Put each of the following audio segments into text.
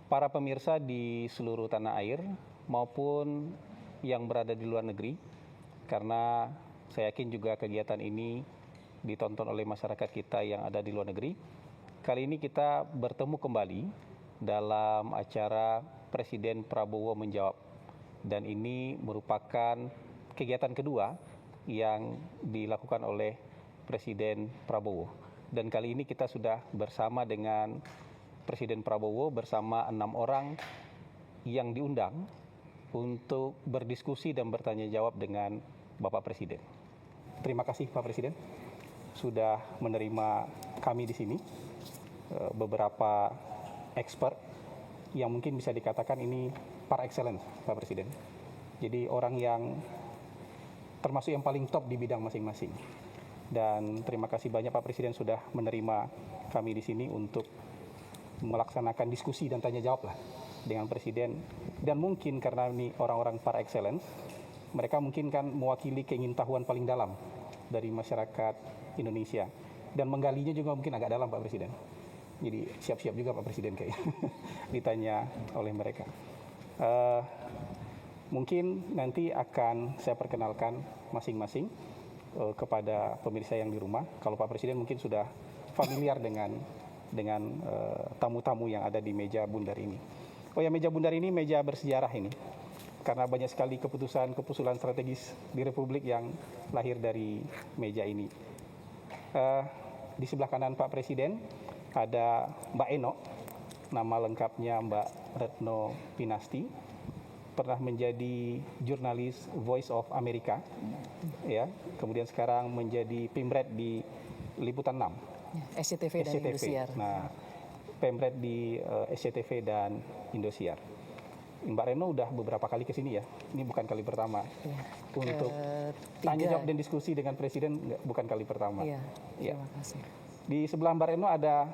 para pemirsa di seluruh tanah air maupun yang berada di luar negeri, karena saya yakin juga kegiatan ini ditonton oleh masyarakat kita yang ada di luar negeri. Kali ini kita bertemu kembali dalam acara Presiden Prabowo Menjawab, dan ini merupakan kegiatan kedua yang dilakukan oleh Presiden Prabowo. Dan kali ini kita sudah bersama dengan Presiden Prabowo bersama 6 orang yang diundang untuk berdiskusi dan bertanya jawab dengan Bapak Presiden. Terima kasih Pak Presiden sudah menerima kami di sini. Beberapa expert yang mungkin bisa dikatakan ini par excellence Pak Presiden. Jadi orang yang termasuk yang paling top di bidang masing-masing. Dan terima kasih banyak Pak Presiden sudah menerima kami di sini untuk melaksanakan diskusi dan tanya jawab lah dengan Presiden. Dan mungkin karena ini orang-orang par excellence, mereka mungkin kan mewakili keingintahuan paling dalam dari masyarakat Indonesia. Dan menggalinya juga mungkin agak dalam Pak Presiden. Jadi siap-siap juga Pak Presiden kayaknya ditanya oleh mereka. Mungkin nanti akan saya perkenalkan masing-masing kepada pemirsa yang di rumah. Kalau Pak Presiden mungkin sudah familiar dengan tamu-tamu yang ada di meja bundar ini. Oh ya, meja bundar ini meja bersejarah ini. Karena banyak sekali keputusan strategis di Republik yang lahir dari meja ini. Di sebelah kanan Pak Presiden ada Mbak Eno, nama lengkapnya Mbak Retno Pinasti, pernah menjadi jurnalis Voice of America, ya. Kemudian sekarang menjadi Pemret di Liputan 6. SCTV dan Indosiar. Nah, Pemret di SCTV dan Indosiar. Mbak Reno udah beberapa kali ke sini ya. Ini bukan kali pertama. Ya, untuk tanya jawab dan diskusi dengan Presiden bukan kali pertama. Iya. Terima kasih. Di sebelah Mbak Reno ada,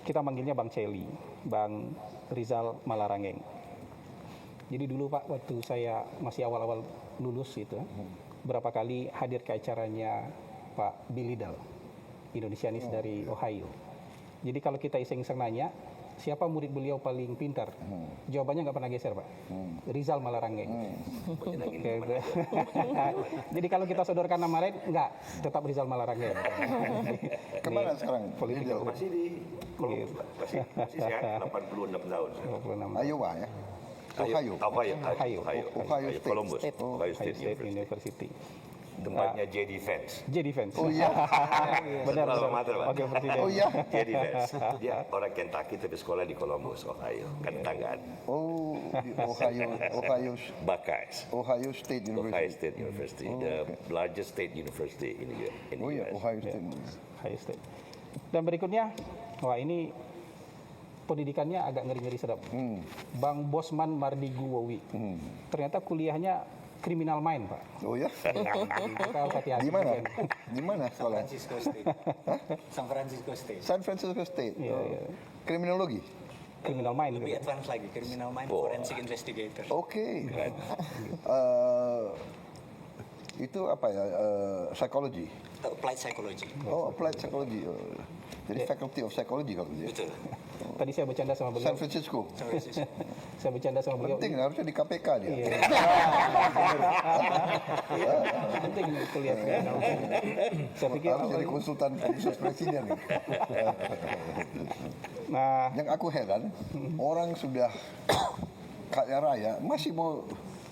kita manggilnya Bang Celi, Bang Rizal Malarangeng. Jadi dulu Pak, waktu saya masih awal-awal lulus itu, berapa kali hadir ke acaranya Pak Billy Dahl, Indonesianis dari Ohio. Jadi kalau kita iseng-iseng nanya, siapa murid beliau paling pintar? Jawabannya nggak pernah geser, Pak. Rizal Malarangeng. Jadi kalau kita sodorkan nama lain, nggak, tetap Rizal Malarangeng. Kemana sekarang? Politik masih di Columbus, masih sehat, 86 tahun. Iowa ya? Ohio State. Columbus, Ohio State State University. Tempatnya JD Vance. JD Vance. Oh iya. Benar. Oke, Presiden. Oh iya. JD Vance. Dia orang Kentucky tapi sekolah di Columbus, Ohio. Kan tetanggaan. Oh, di Buckeyes. Ohio State University. Ohio State University, the largest state university in the US. Ohio State. Dan berikutnya, wah ini pendidikannya agak ngeri-ngeri sedap. Bang Bosman Mardigu-Wowi. Ternyata kuliahnya criminal mind, Pak. Oh ya? Hati-hati. Di mana sekolah? San Francisco State. Iya. Kriminologi. Criminal mind. Lebih advance lagi, criminal mind, forensic investigator. Oke. Itu apa ya? Psychology. Applied psychology. Oh, applied psychology. Jadi faculty of psychology kalau dia. Betul. Tadi saya bercanda sama beliau. San Francisco. Saya bercanda sama beliau. Penting, harusnya di KPK dia. Iya. Penting kuliah. Saya pikir harus jadi konsultan khusus presiden. Nah, yang aku heran, orang sudah kaya raya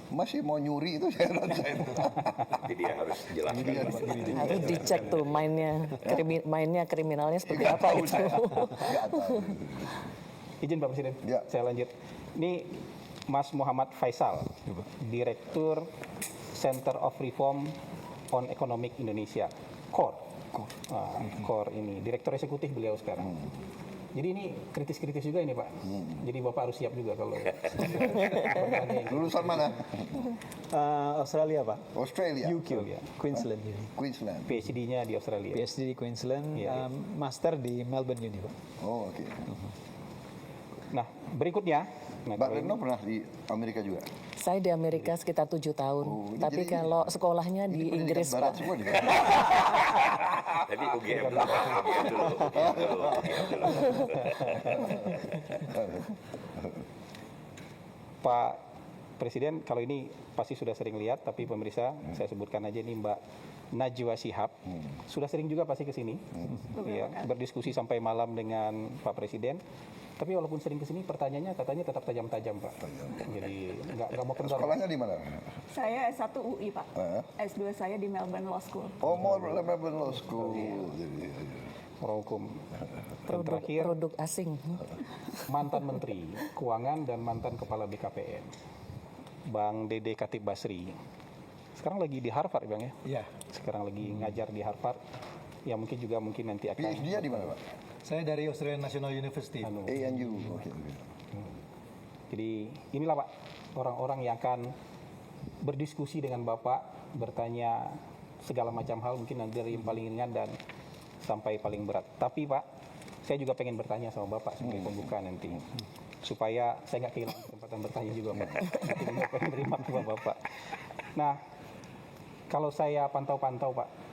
masih mau nyuri, itu heran saya. Jadi dia harus jelaskan. Harus dicek tuh mainnya kriminalnya seperti apa itu. Izin Pak Presiden, Ya. saya lanjut. Ini Mas Muhammad Faisal, Direktur Center of Reform on Economic Indonesia, CORE. CORE ini, Direktur Eksekutif beliau sekarang. Jadi ini kritis-kritis juga ini Pak. Jadi Bapak harus siap juga kalau. Lulusan mana? Australia Pak. Australia. UQ, Queensland. Queensland. PhD-nya di Australia. PhD di Queensland, Iya. Master di Melbourne Uni Pak. Oh, oke. Nah, berikutnya. Mbak Retno pernah di Amerika juga? Saya di Amerika sekitar 7 tahun. Tapi jadi kalau sekolahnya di Inggris, Barat Pak. semua nih. Tapi UGM dulu. Pak Presiden, kalau ini pasti sudah sering lihat, tapi pemirsa, saya sebutkan aja nih Mbak Najwa Shihab, sudah sering juga pasti ke sini, ya, berdiskusi sampai malam dengan Pak Presiden. Tapi walaupun sering ke sini, pertanyaannya katanya tetap tajam-tajam, Pak. Jadi nggak mau kendor. Sekolahnya di mana? Saya S1 UI, Pak. S2 saya di Melbourne Law School. Oh, mau Melbourne Law School. Jadi, Orang hukum. Dan terakhir, Produk asing. mantan Menteri Keuangan dan mantan Kepala BKPM, Bang Dede Khatib Basri. Sekarang lagi di Harvard, Bang ya? Iya. Sekarang lagi ngajar di Harvard. Ya mungkin nanti akan. PhD-nya di mana, Pak? Saya dari Australian National University. ANU. Oke. Jadi inilah Pak, orang-orang yang akan berdiskusi dengan Bapak, bertanya segala macam hal, mungkin nanti dari yang paling ringan dan sampai paling berat. Tapi Pak, saya juga pengen bertanya sama Bapak sebagai pembuka nanti, supaya saya nggak kehilangan kesempatan bertanya juga Pak. Nanti saya pengen terima sama Bapak. Nah, kalau saya pantau-pantau Pak,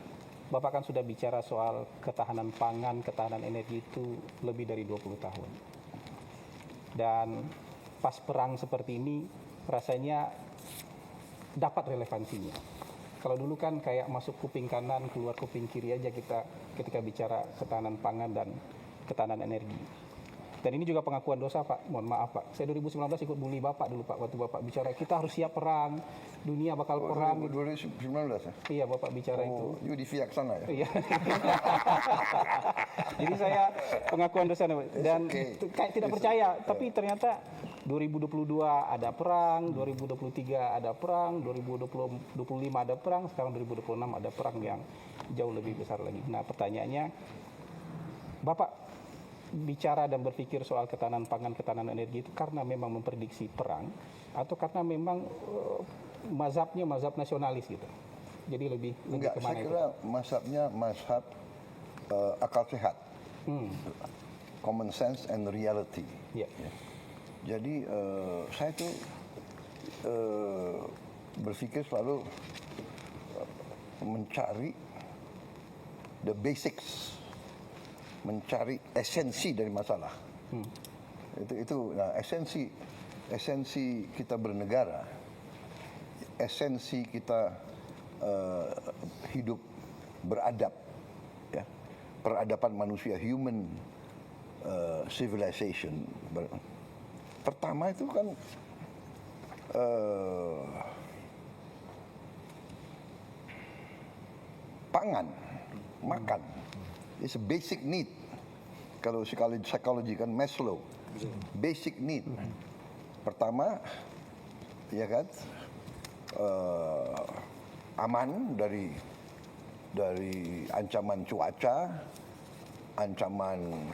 Bapak kan sudah bicara soal ketahanan pangan, ketahanan energi itu lebih dari 20 tahun. Dan pas perang seperti ini rasanya dapat relevansinya. Kalau dulu kan kayak masuk kuping kanan, keluar kuping kiri aja kita ketika bicara ketahanan pangan dan ketahanan energi. Dan ini juga pengakuan dosa Pak, mohon maaf Pak. Saya 2019 ikut bully Bapak dulu Pak, waktu Bapak bicara kita harus siap perang, dunia bakal perang. 2019 ya? Iya Bapak bicara itu. Oh, you di Fiak sana ya? Iya. Jadi saya pengakuan dosa dan okay. kayak tidak percaya, tapi ternyata 2022 ada perang, 2023 ada perang, 2025 ada perang, sekarang 2026 ada perang yang jauh lebih besar lagi. Nah, pertanyaannya, Bapak bicara dan berpikir soal ketahanan pangan, ketahanan energi itu karena memang memprediksi perang atau karena memang mazhabnya mazhab nasionalis gitu? Jadi lebih Enggak, kemana saya itu? kira mazhabnya mazhab akal sehat. Common sense and reality. Ya. Jadi saya tuh berpikir selalu mencari the basics, mencari esensi dari masalah. Itu nah, esensi kita bernegara, esensi kita hidup beradab, ya, peradaban manusia, human civilization. Pertama itu kan pangan, makan. It's a basic need. Kalau psikologi kan Maslow, basic need. Pertama, ya kan, aman dari ancaman cuaca, ancaman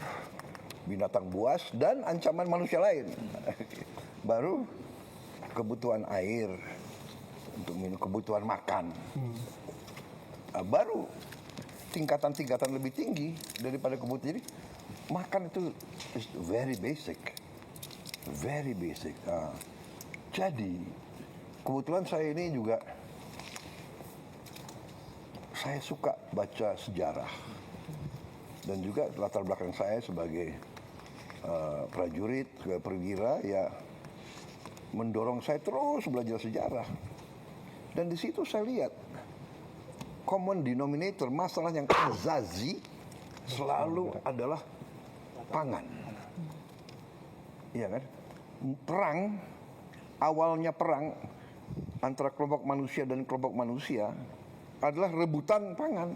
binatang buas, dan ancaman manusia lain. Baru kebutuhan air untuk minum, kebutuhan makan. Baru tingkatan-tingkatan lebih tinggi daripada kebutuhan. Jadi makan itu is very basic, very basic. Jadi kebetulan saya ini juga saya suka baca sejarah dan juga latar belakang saya sebagai prajurit, sebagai perwira, ya mendorong saya terus belajar sejarah. Dan di situ saya lihat common denominator, masalah yang azazi selalu adalah pangan. Iya kan? Perang, awalnya perang antara kelompok manusia dan kelompok manusia adalah rebutan pangan.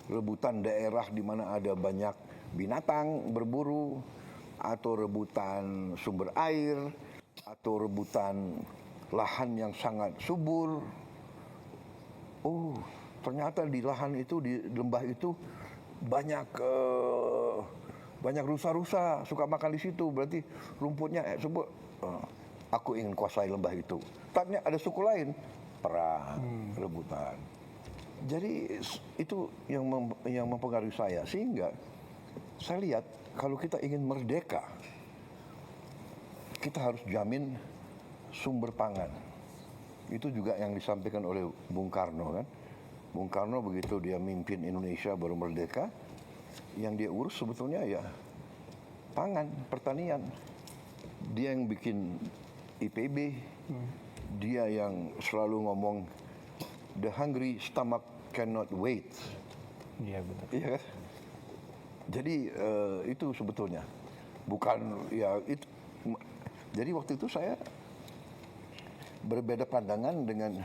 Rebutan daerah di mana ada banyak binatang berburu, atau rebutan sumber air, atau rebutan lahan yang sangat subur. Oh, ternyata di lahan itu, di lembah itu banyak rusa-rusa suka makan di situ. Berarti rumputnya subur. Aku ingin kuasai lembah itu. Tapi ada suku lain, perang, rebutan. Jadi itu yang mempengaruhi saya, sehingga saya lihat kalau kita ingin merdeka, kita harus jamin sumber pangan. Itu juga yang disampaikan oleh Bung Karno kan. Bung Karno begitu dia mimpin Indonesia baru merdeka, yang dia urus sebetulnya ya pangan, pertanian. dia yang bikin IPB, dia yang selalu ngomong the hungry stomach cannot wait. Iya betul. Iya kan? Jadi itu sebetulnya bukan ya itu. Jadi waktu itu saya berbeda pandangan dengan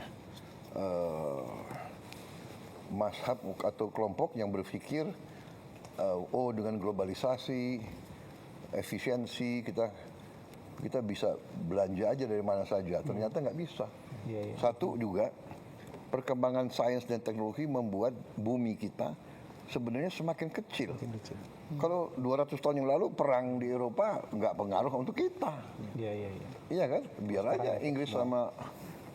mazhab atau kelompok yang berpikir oh dengan globalisasi, efisiensi kita bisa belanja aja dari mana saja. Ternyata nggak bisa. Iya, iya. Satu juga perkembangan sains dan teknologi membuat bumi kita sebenarnya semakin kecil. Kalau 200 tahun yang lalu perang di Eropa nggak pengaruh untuk kita. Iya, iya, iya. Iya kan? Biar aja Inggris sama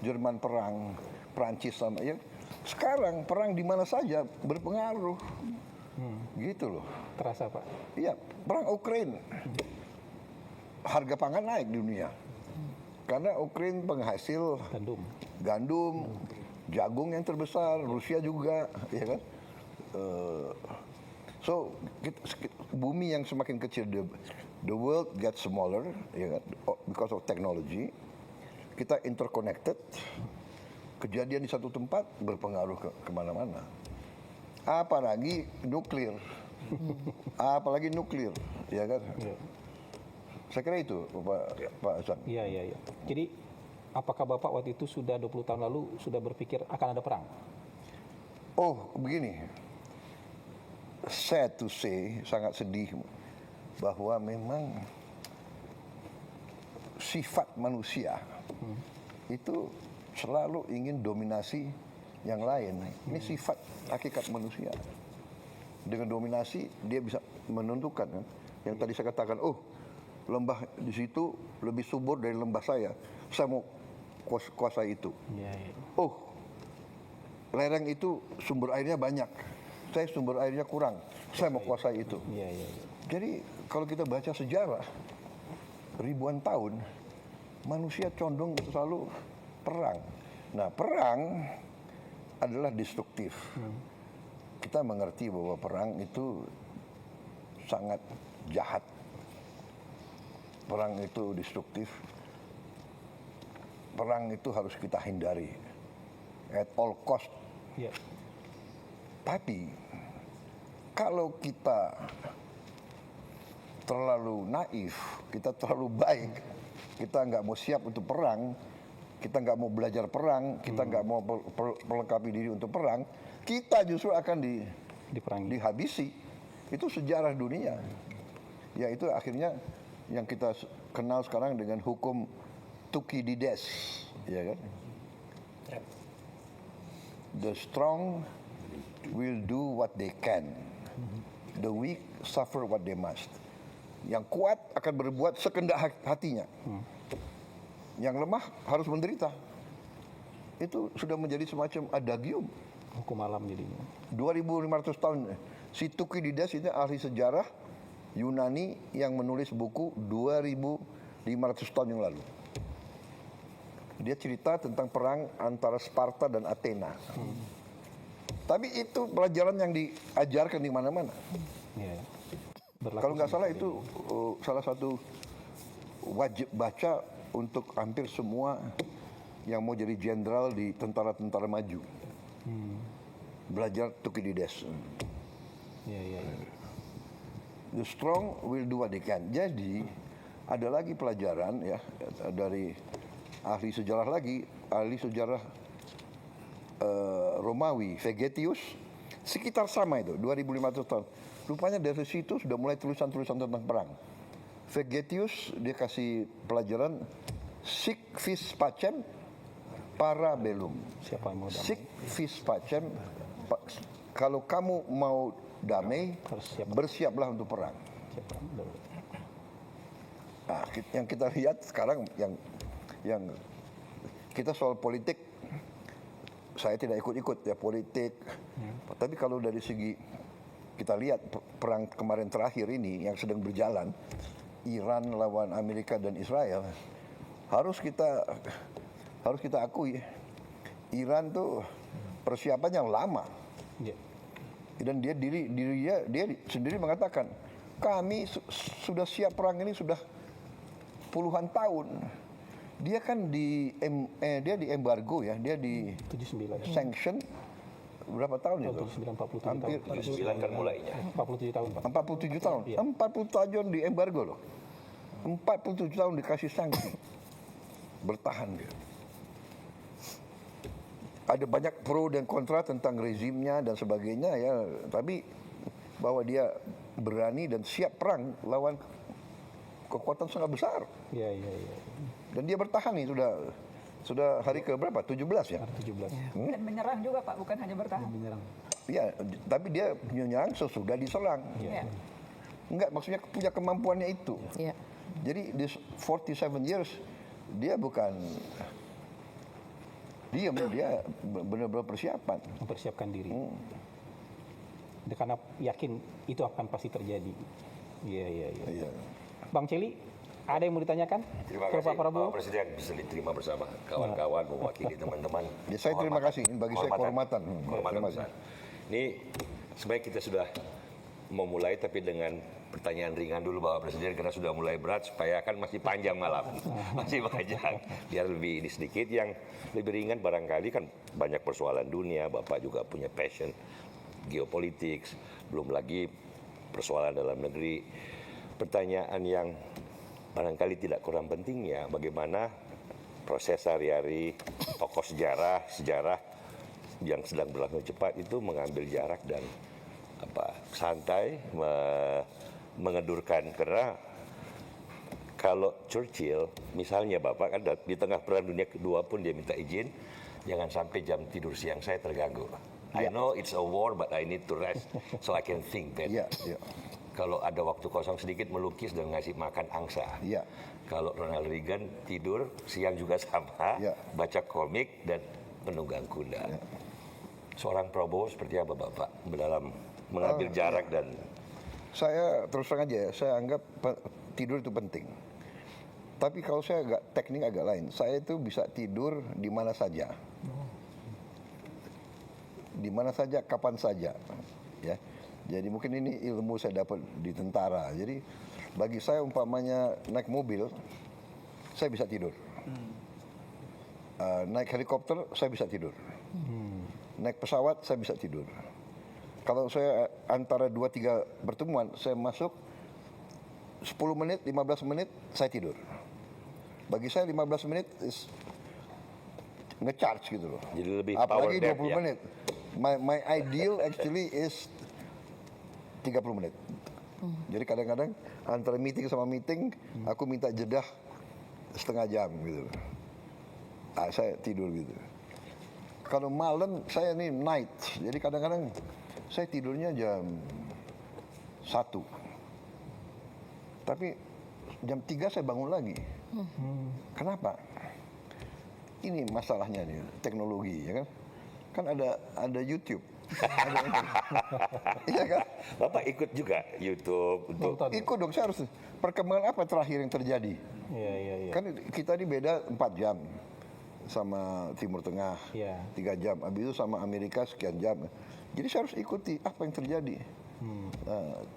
Jerman perang, Prancis sama ya. Sekarang perang di mana saja berpengaruh. Gitu loh. Terasa Pak. Iya, perang Ukraina. Harga pangan naik di dunia. Karena Ukraina penghasil gandum, jagung yang terbesar, Rusia juga, ya kan? So bumi yang semakin kecil, the world gets smaller, ya kan? Because of technology. Kita interconnected. Kejadian di satu tempat berpengaruh kemana-mana. Apalagi nuklir, apalagi nuklir, ya kan? Iya. Saya kira itu, Pak Hasan. Iya, iya, iya. Jadi apakah Bapak waktu itu sudah 20 tahun lalu sudah berpikir akan ada perang? Oh, begini. Sad to say, sangat sedih bahwa memang sifat manusia itu selalu ingin dominasi yang lain. Ini sifat hakikat manusia. Dengan dominasi dia bisa menentukan kan. Yang tadi saya katakan, oh lembah di situ lebih subur dari lembah saya mau kuasai itu. Iya, iya. Oh, lereng itu sumber airnya banyak, saya sumber airnya kurang, saya mau kuasai itu. Iya, iya, iya. Jadi kalau kita baca sejarah ribuan tahun, manusia condong selalu perang. Nah, perang adalah destruktif. Kita mengerti bahwa perang itu sangat jahat. Perang itu destruktif. Perang itu harus kita hindari at all cost. Iya. Tapi kalau kita terlalu naif, kita terlalu baik, kita nggak mau siap untuk perang, kita nggak mau belajar perang, kita nggak mau melengkapi diri untuk perang, kita justru akan Diperangi. dihabisi. Itu sejarah dunia. Yaitu akhirnya yang kita kenal sekarang dengan hukum Thukydides, ya kan? The strong will do what they can, the weak suffer what they must. Yang kuat akan berbuat sekendak hatinya, yang lemah harus menderita. Itu sudah menjadi semacam adagium. Hukum alam jadinya. 2500 tahun. Si Thukydides itu ahli sejarah Yunani yang menulis buku 2500 tahun yang lalu. Dia cerita tentang perang antara Sparta dan Athena. Tapi itu pelajaran yang diajarkan di mana-mana. Iya. Kalau nggak salah itu salah satu wajib baca untuk hampir semua yang mau jadi jenderal di tentara-tentara maju. Belajar Thukydides. Iya, iya, iya. The strong will do what they can. Jadi ada lagi pelajaran ya dari ahli sejarah lagi, ahli sejarah Romawi, Vegetius, sekitar sama itu, 2500 tahun. Rupanya dari situ sudah mulai tulisan-tulisan tentang perang. Vegetius dia kasih pelajaran sic vis pacem para bellum. Siapa yang mau damai? Sic vis pacem, kalau kamu mau damai, bersiaplah untuk perang. Siapa? Nah, yang kita lihat sekarang yang kita soal politik, saya tidak ikut-ikut ya politik. Tapi kalau dari segi kita lihat perang kemarin terakhir ini yang sedang berjalan, Iran lawan Amerika dan Israel, harus kita akui, Iran tuh persiapannya lama. Iya. Dan dia sendiri mengatakan, kami sudah siap perang ini sudah puluhan tahun. Dia kan dia di embargo ya, dia di 79. sanction berapa tahun itu? 79, 47 Hampir tahun. 79 kan mulainya. 47 tahun, Pak. 47 tahun. 40 tahun di embargo loh. 47 tahun dikasih sanksi. Bertahan dia. Ada banyak pro dan kontra tentang rezimnya dan sebagainya ya, tapi bahwa dia berani dan siap perang lawan kekuatan sangat besar. Iya. Dan dia bertahan nih sudah hari ke berapa? 17 ya? 17. Dan menyerang juga Pak, bukan hanya bertahan. Menyerang. Iya, tapi dia menyerang sesudah diserang. Ya. Enggak, maksudnya punya kemampuannya itu. Iya. Jadi di 47 years dia bukan diam, dia benar-benar persiapan. Mempersiapkan diri. Karena yakin itu akan pasti terjadi. Iya. Iya. Bang Celi, ada yang mau ditanyakan Terima ke kasih Pak Prabowo? Pak Presiden bisa diterima bersama kawan-kawan mewakili teman-teman. Ya, saya terima kasih. Bagi saya kehormatan. Kehormatan Terima kasih. besar. Ini sebenarnya kita sudah memulai tapi dengan pertanyaan ringan dulu Bapak Presiden karena sudah mulai berat supaya kan masih panjang malam. Masih panjang. Biar lebih ini sedikit yang lebih ringan barangkali kan banyak persoalan dunia, Bapak juga punya passion geopolitik, belum lagi persoalan dalam negeri. Pertanyaan yang barangkali tidak kurang pentingnya, bagaimana proses sehari-hari tokoh sejarah yang sedang berlangsung cepat itu mengambil jarak dan santai, mengedurkan. Karena kalau Churchill, misalnya Bapak kan di tengah Perang Dunia Kedua pun dia minta izin, jangan sampai jam tidur siang saya terganggu. I know it's a war, but I need to rest so I can think better. Iya. Kalau ada waktu kosong sedikit melukis dan ngasih makan angsa. Iya. Kalau Ronald Reagan tidur siang juga sama, Iya. baca komik dan menunggang kuda. Iya. Seorang Prabowo seperti apa Bapak dalam mengambil jarak dan Saya terus terang aja ya, saya anggap tidur itu penting. Tapi kalau saya teknik agak lain. Saya itu bisa tidur di mana saja. Di mana saja, kapan saja. Ya. Jadi mungkin ini ilmu saya dapat di tentara. Jadi bagi saya umpamanya naik mobil, saya bisa tidur. Naik helikopter, saya bisa tidur. Naik pesawat, saya bisa tidur. Kalau saya antara 2-3 pertemuan, saya masuk 10 menit, 15 menit, saya tidur. Bagi saya 15 menit is nge-charge gitu loh. Jadi lebih power Apalagi nap 20 ya. menit. My ideal actually is 30 menit. Jadi kadang-kadang antara meeting sama meeting, aku minta jedah setengah jam gitu. Saya tidur gitu. Kalau malam saya nih night, jadi kadang-kadang saya tidurnya jam 1. Tapi jam 3 saya bangun lagi. Kenapa? Ini masalahnya nih, teknologi ya kan. Kan ada YouTube. Iya kan? Bapak ikut juga YouTube untuk Ikut dong, saya harus perkembangan apa terakhir yang terjadi. Iya. Kan kita ini beda 4 jam sama Timur Tengah, Iya. 3 jam. Habis itu sama Amerika sekian jam. Jadi saya harus ikuti apa yang terjadi.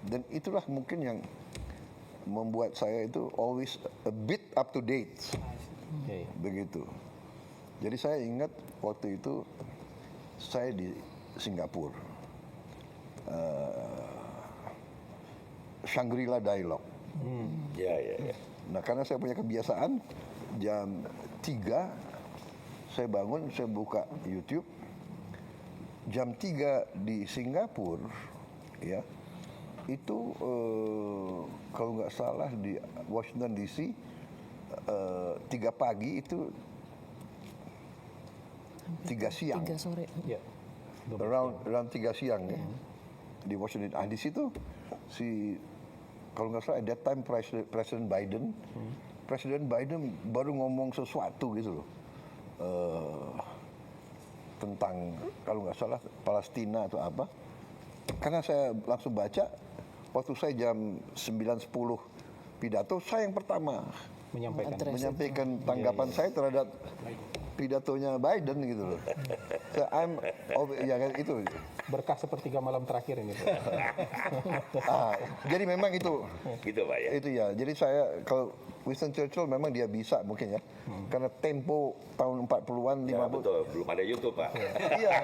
Dan itulah mungkin yang membuat saya itu always a bit up to date. Iya. Begitu. Jadi saya ingat waktu itu saya di Singapura. Shangri-La Dialogue. ya. Nah, karena saya punya kebiasaan jam 3 saya bangun, saya buka YouTube. Jam 3 di Singapura ya. Itu kalau nggak salah di Washington DC 3 pagi itu 3 siang. 3 sore. Iya. Around 3 siang ya. Di Washington. Di situ kalau nggak salah at that time Presiden Biden, Presiden Biden baru ngomong sesuatu gitu loh. Tentang kalau nggak salah Palestina atau apa. Karena saya langsung baca waktu saya jam 9.10 pidato, saya yang pertama Menyampaikan. Address. menyampaikan tanggapan saya terhadap pidatonya Biden gitu loh. So, ya kan itu. Berkah sepertiga malam terakhir ini, Pak. Jadi memang itu. Gitu Pak ya. Itu ya. Jadi saya kalau Winston Churchill memang dia bisa mungkin ya. Karena tempo tahun 40-an, 50. Ya, betul, belum ada YouTube Pak. Iya,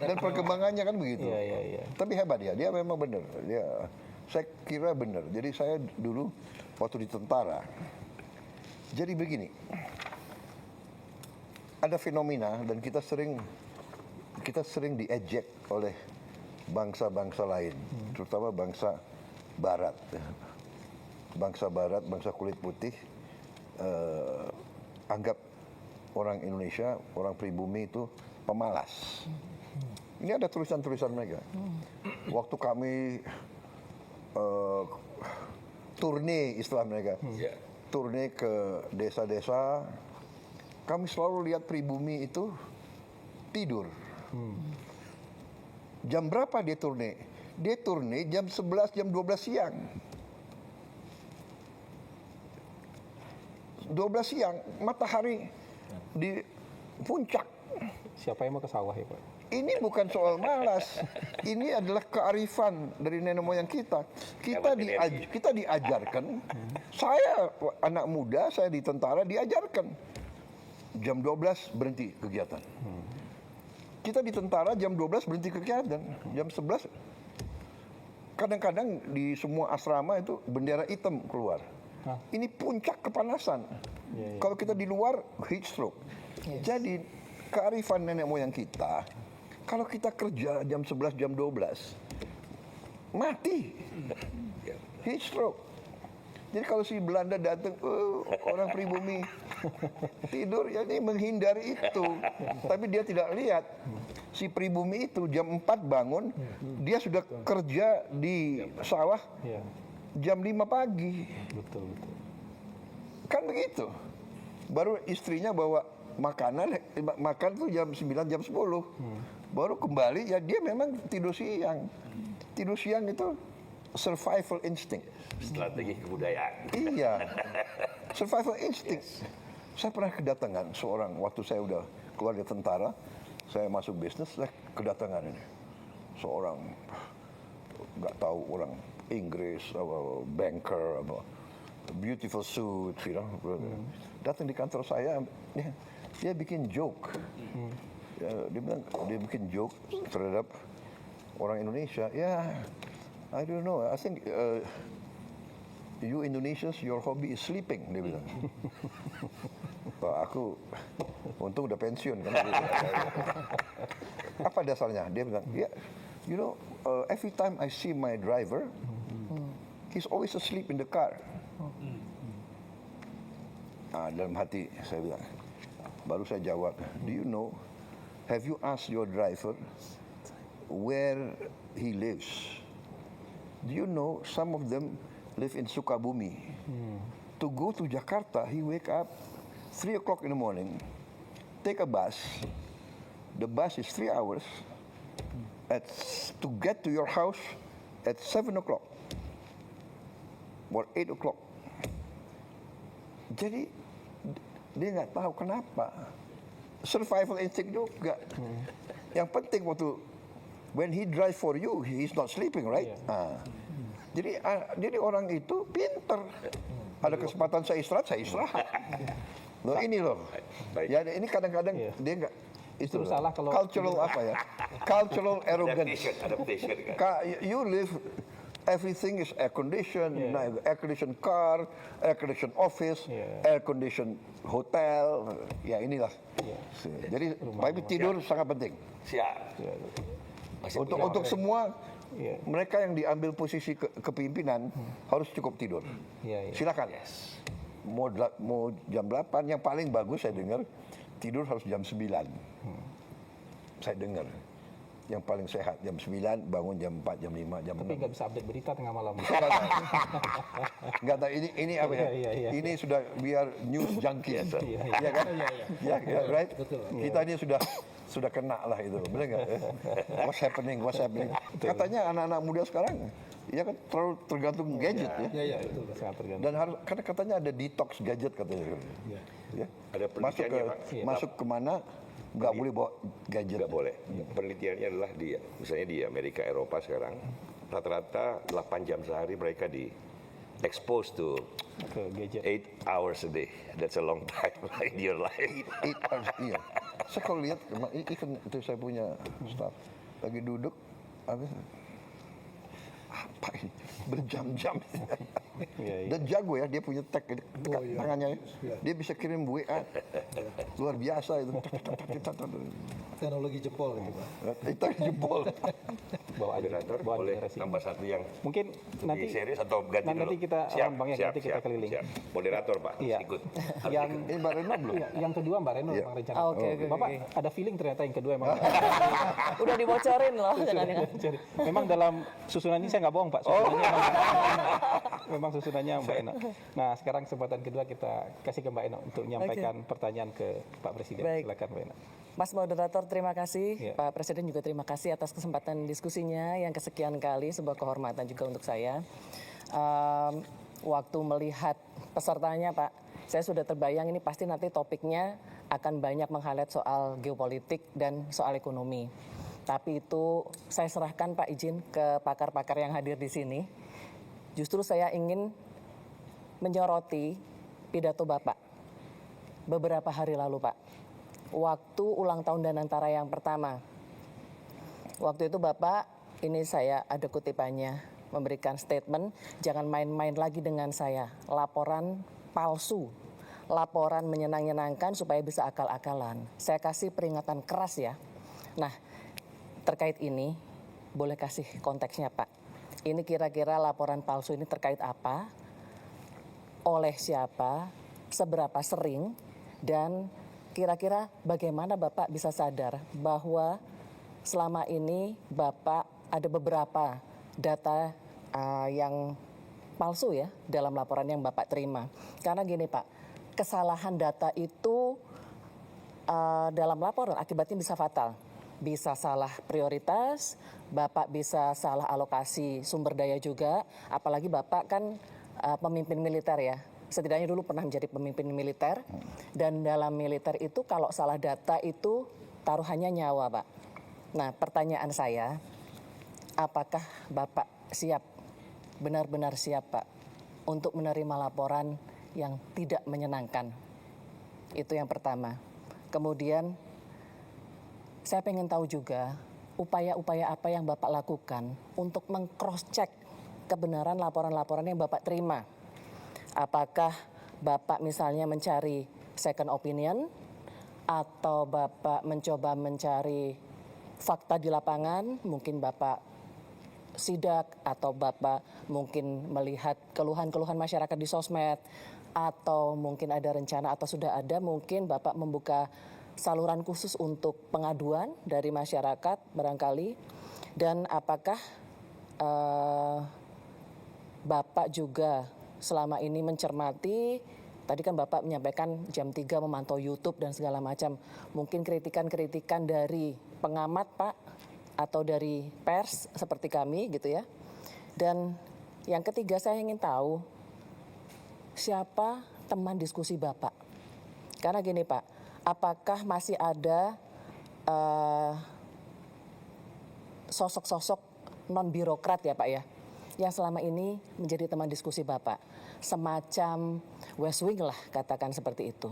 dan perkembangannya kan begitu. Iya. Tapi hebat dia memang benar. Saya kira benar. Jadi saya dulu waktu di tentara. Jadi begini, ada fenomena dan kita sering diejek oleh bangsa-bangsa lain, terutama bangsa Barat. Bangsa Barat, bangsa kulit putih, anggap orang Indonesia, orang pribumi itu pemalas. Ini ada tulisan-tulisan mereka. Waktu kami turne istilah mereka, turne ke desa-desa, kami selalu lihat pribumi itu tidur. Jam berapa dia turne? Dia turne jam 11, jam 12 siang. 12 siang, matahari di puncak. Siapa yang mau ke sawah ya, Pak? Ini bukan soal malas. Ini adalah kearifan dari nenek moyang kita. Kita diajarkan. Saya anak muda, saya di tentara diajarkan. Jam 12 berhenti kegiatan. Kita di tentara jam 12 berhenti kegiatan. Jam 11 kadang-kadang di semua asrama itu bendera hitam keluar. Ini puncak kepanasan. Kalau kita di luar heat stroke. Jadi kearifan nenek moyang kita, kalau kita kerja jam 11, jam 12, mati. Heat stroke. Jadi kalau si Belanda datang, orang pribumi tidur, ya ini menghindari itu. Tapi dia tidak lihat. Si pribumi itu jam 4 bangun, dia sudah kerja di sawah jam 5 pagi. Betul. Kan begitu. Baru istrinya bawa makan tuh jam 9, jam 10. Baru kembali, ya dia memang tidur siang. Tidur siang itu survival instinct. Strategi kebudayaan. Iya, survival instinct. Saya pernah kedatangan seorang, waktu saya udah keluar dari tentara, saya masuk bisnis, saya kedatangan ini. Seorang, nggak tahu orang Inggris, banker, beautiful suit, datang di kantor saya, dia bikin joke. Dia bikin joke terhadap orang Indonesia. I don't know. I think you Indonesians, your hobby is sleeping, dia bilang. Aku untung udah pensiun kan. Apa dasarnya? Dia bilang, you know, every time I see my driver, he's always asleep in the car. Dalam hati saya bilang, baru saya jawab, do you know, have you asked your driver where he lives? Do you know some of them live in Sukabumi? To go to Jakarta, he wake up 3 o'clock in the morning, take a bus. The bus is 3 hours. To get to your house at 7 o'clock or 8 o'clock. Jadi dia nggak tahu kenapa. Survival instinct juga. Yang penting waktu when he drive for you, he's not sleeping, right? Jadi orang itu pinter. Ada kesempatan saya istirahat. Loh ini loh. Ya ini kadang-kadang dia nggak. Itu salah kalau cultural apa ya? Cultural arrogance. Adaptation kan. You live, everything is air conditioned, air conditioned car, air conditioned office, air conditioned hotel. Ya inilah. Jadi tapi tidur sangat penting. Siap. Untuk semua mereka yang diambil posisi kepimpinan harus cukup tidur. Silakan. Mau jam 8, yang paling bagus saya dengar tidur harus jam 9. Saya dengar. Yang paling sehat jam 9, bangun jam 4, jam 5, jam 6. Tapi nggak bisa update berita tengah malam. Nggak tahu ini apa ya? Ini sudah biar news junkies. Iya kan? Iya, right? Kita ini sudah sudah kena lah itu, benar nggak? What's happening? Katanya anak-anak muda sekarang, ya kan terlalu tergantung gadget ya. Iya, Itu sangat tergantung. Dan harus, karena katanya ada detox gadget katanya. Ya. Ada penelitiannya, Pak. Masuk kemana nggak boleh bawa gadget. Nggak boleh. Penelitiannya adalah misalnya di Amerika, Eropa sekarang, rata-rata 8 jam sehari mereka di exposed to Ke gadget. 8 hours a day. That's a long time in your life. 8 hours, iya. Saya kalau lihat, even itu saya punya staff lagi duduk, apa ini berjam-jam. Iya. Dan jago ya, dia punya tag tangannya ya. Dia bisa kirim WA luar biasa itu. teknologi jempol gitu Pak. Itu jempol. Bawa aja, Moderator bawa boleh generasi. tambah satu yang Mungkin nanti di series atau ganti dulu? nanti kita Bang ya, nanti kita keliling. Siap. Moderator Pak, Iya. ikut. Yang Ini Mbak Reno belum? iya, yang kedua Mbak Reno Iya. Bang rencana. Oke. Bapak ada feeling ternyata yang kedua emang. Udah dibocorin loh, jangan-jangan. Jadi, memang dalam susunannya saya nggak bohong Pak. Susunannya memang susunannya Mbak Eno. Nah sekarang kesempatan kedua kita kasih ke Mbak Eno untuk menyampaikan pertanyaan ke Pak Presiden. Baik. Silakan Mbak Eno. Mas Moderator, terima kasih. Iya. Pak Presiden juga terima kasih atas kesempatan diskusinya yang kesekian kali, sebuah kehormatan juga untuk saya. Waktu melihat pesertanya Pak, saya sudah terbayang ini pasti nanti topiknya akan banyak meng-highlight soal geopolitik dan soal ekonomi. Tapi itu saya serahkan Pak izin ke pakar-pakar yang hadir di sini. Justru saya ingin menyoroti pidato Bapak beberapa hari lalu Pak. Waktu ulang tahun Danantara yang pertama. Waktu itu Bapak, ini saya ada kutipannya, memberikan statement, jangan main-main lagi dengan saya. Laporan palsu, laporan menyenang-nyenangkan supaya bisa akal-akalan. Saya kasih peringatan keras ya. Nah, terkait ini, boleh kasih konteksnya Pak. Ini kira-kira laporan palsu ini terkait apa, oleh siapa, seberapa sering, dan kira-kira bagaimana Bapak bisa sadar bahwa selama ini Bapak ada beberapa data yang palsu ya dalam laporan yang Bapak terima. Karena gini Pak, kesalahan data itu dalam laporan akibatnya bisa fatal. Bisa salah prioritas, Bapak bisa salah alokasi sumber daya juga, apalagi Bapak kan pemimpin militer ya. Setidaknya dulu pernah menjadi pemimpin militer, dan dalam militer itu kalau salah data itu taruhannya nyawa Pak. Nah pertanyaan saya, apakah Bapak siap, benar-benar siap Pak, untuk menerima laporan yang tidak menyenangkan? Itu yang pertama. Kemudian saya pengen tahu juga upaya-upaya apa yang Bapak lakukan untuk meng-cross-check kebenaran laporan-laporan yang Bapak terima. Apakah Bapak misalnya mencari second opinion, atau Bapak mencoba mencari fakta di lapangan, mungkin Bapak sidak, atau Bapak mungkin melihat keluhan-keluhan masyarakat di sosmed, atau mungkin ada rencana atau sudah ada mungkin Bapak membuka saluran khusus untuk pengaduan dari masyarakat barangkali. Dan apakah Bapak juga selama ini mencermati, tadi kan Bapak menyampaikan jam 3 memantau YouTube dan segala macam. Mungkin kritikan-kritikan dari pengamat Pak, atau dari pers seperti kami gitu ya. Dan yang ketiga saya ingin tahu, siapa teman diskusi Bapak? Karena gini Pak, apakah masih ada sosok-sosok non-birokrat ya Pak ya, yang selama ini menjadi teman diskusi Bapak, semacam West Wing lah katakan seperti itu.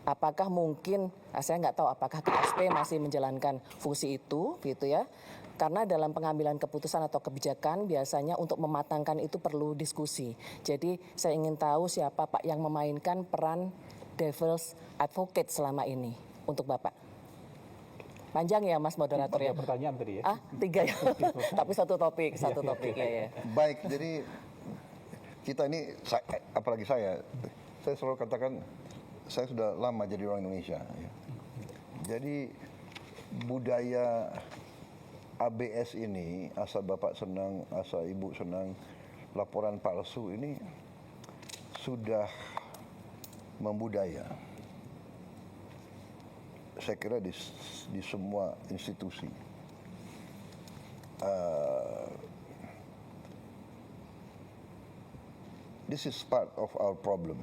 Apakah mungkin, saya nggak tahu apakah KSP masih menjalankan fungsi itu gitu ya, karena dalam pengambilan keputusan atau kebijakan biasanya untuk mematangkan itu perlu diskusi. Jadi saya ingin tahu siapa Pak yang memainkan peran devil's advocate selama ini untuk Bapak. Panjang ya Mas Moderator ya? Pertanyaan tadi ya. 3 ya. Tapi satu topik ya. Baik, jadi kita ini, apalagi saya selalu katakan, saya sudah lama jadi orang Indonesia. Ya. Jadi budaya ABS ini, asal Bapak senang, asal Ibu senang, laporan palsu ini sudah membudaya. saya kira di semua institusi. This is part of our problem.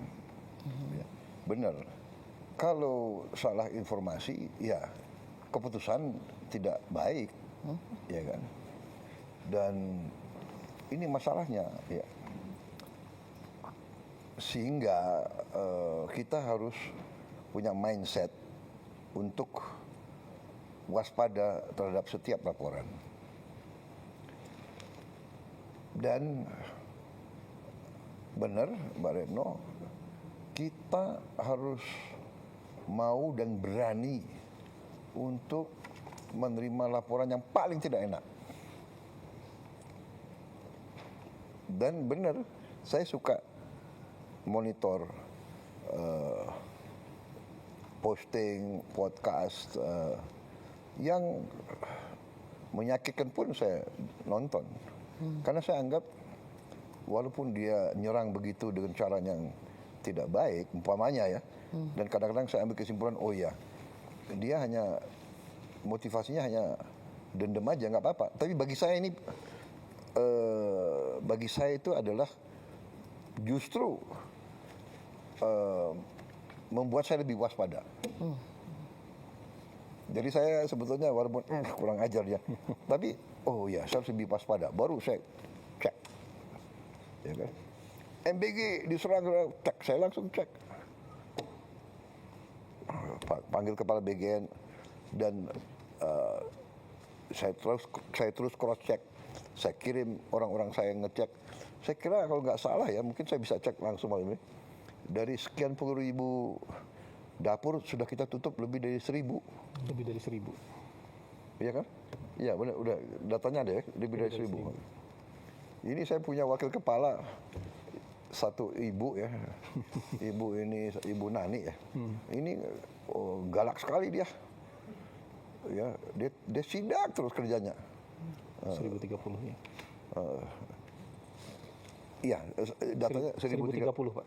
Ya, benar. Kalau salah informasi, ya keputusan tidak baik, ya kan. Dan ini masalahnya, ya. Sehingga kita harus punya mindset untuk waspada terhadap setiap laporan. Dan benar, Mbak Retno, kita harus mau dan berani untuk menerima laporan yang paling tidak enak. Dan benar, saya suka monitor posting, podcast yang menyakitkan pun saya nonton. Karena saya anggap walaupun dia nyerang begitu dengan cara yang tidak baik, umpamanya ya, dan kadang-kadang saya ambil kesimpulan, oh ya, dia hanya motivasinya hanya dendam aja, nggak apa-apa. Tapi bagi saya ini, bagi saya itu adalah justru membuat saya lebih waspada. Jadi saya sebetulnya walaupun kurang ajar dia, tapi oh ya saya harus lebih waspada. Baru saya cek, ya kan? MBG diserang, cek, saya langsung cek. Panggil kepala BGN dan saya terus cross check. Saya kirim orang-orang saya ngecek. Saya kira kalau nggak salah ya, mungkin saya bisa cek langsung malam ini. Dari sekian puluh ribu dapur sudah kita tutup lebih dari 1.000. Lebih dari 1.000. Iya kan? Iya benar, udah datanya ada ya, lebih dari 1.000. Ini saya punya wakil kepala, satu ibu ya, ibu Nani ya. Ini galak sekali dia. Ya, dia sidak terus kerjanya. 1.030 ya. Iya, datanya 1.030 Pak.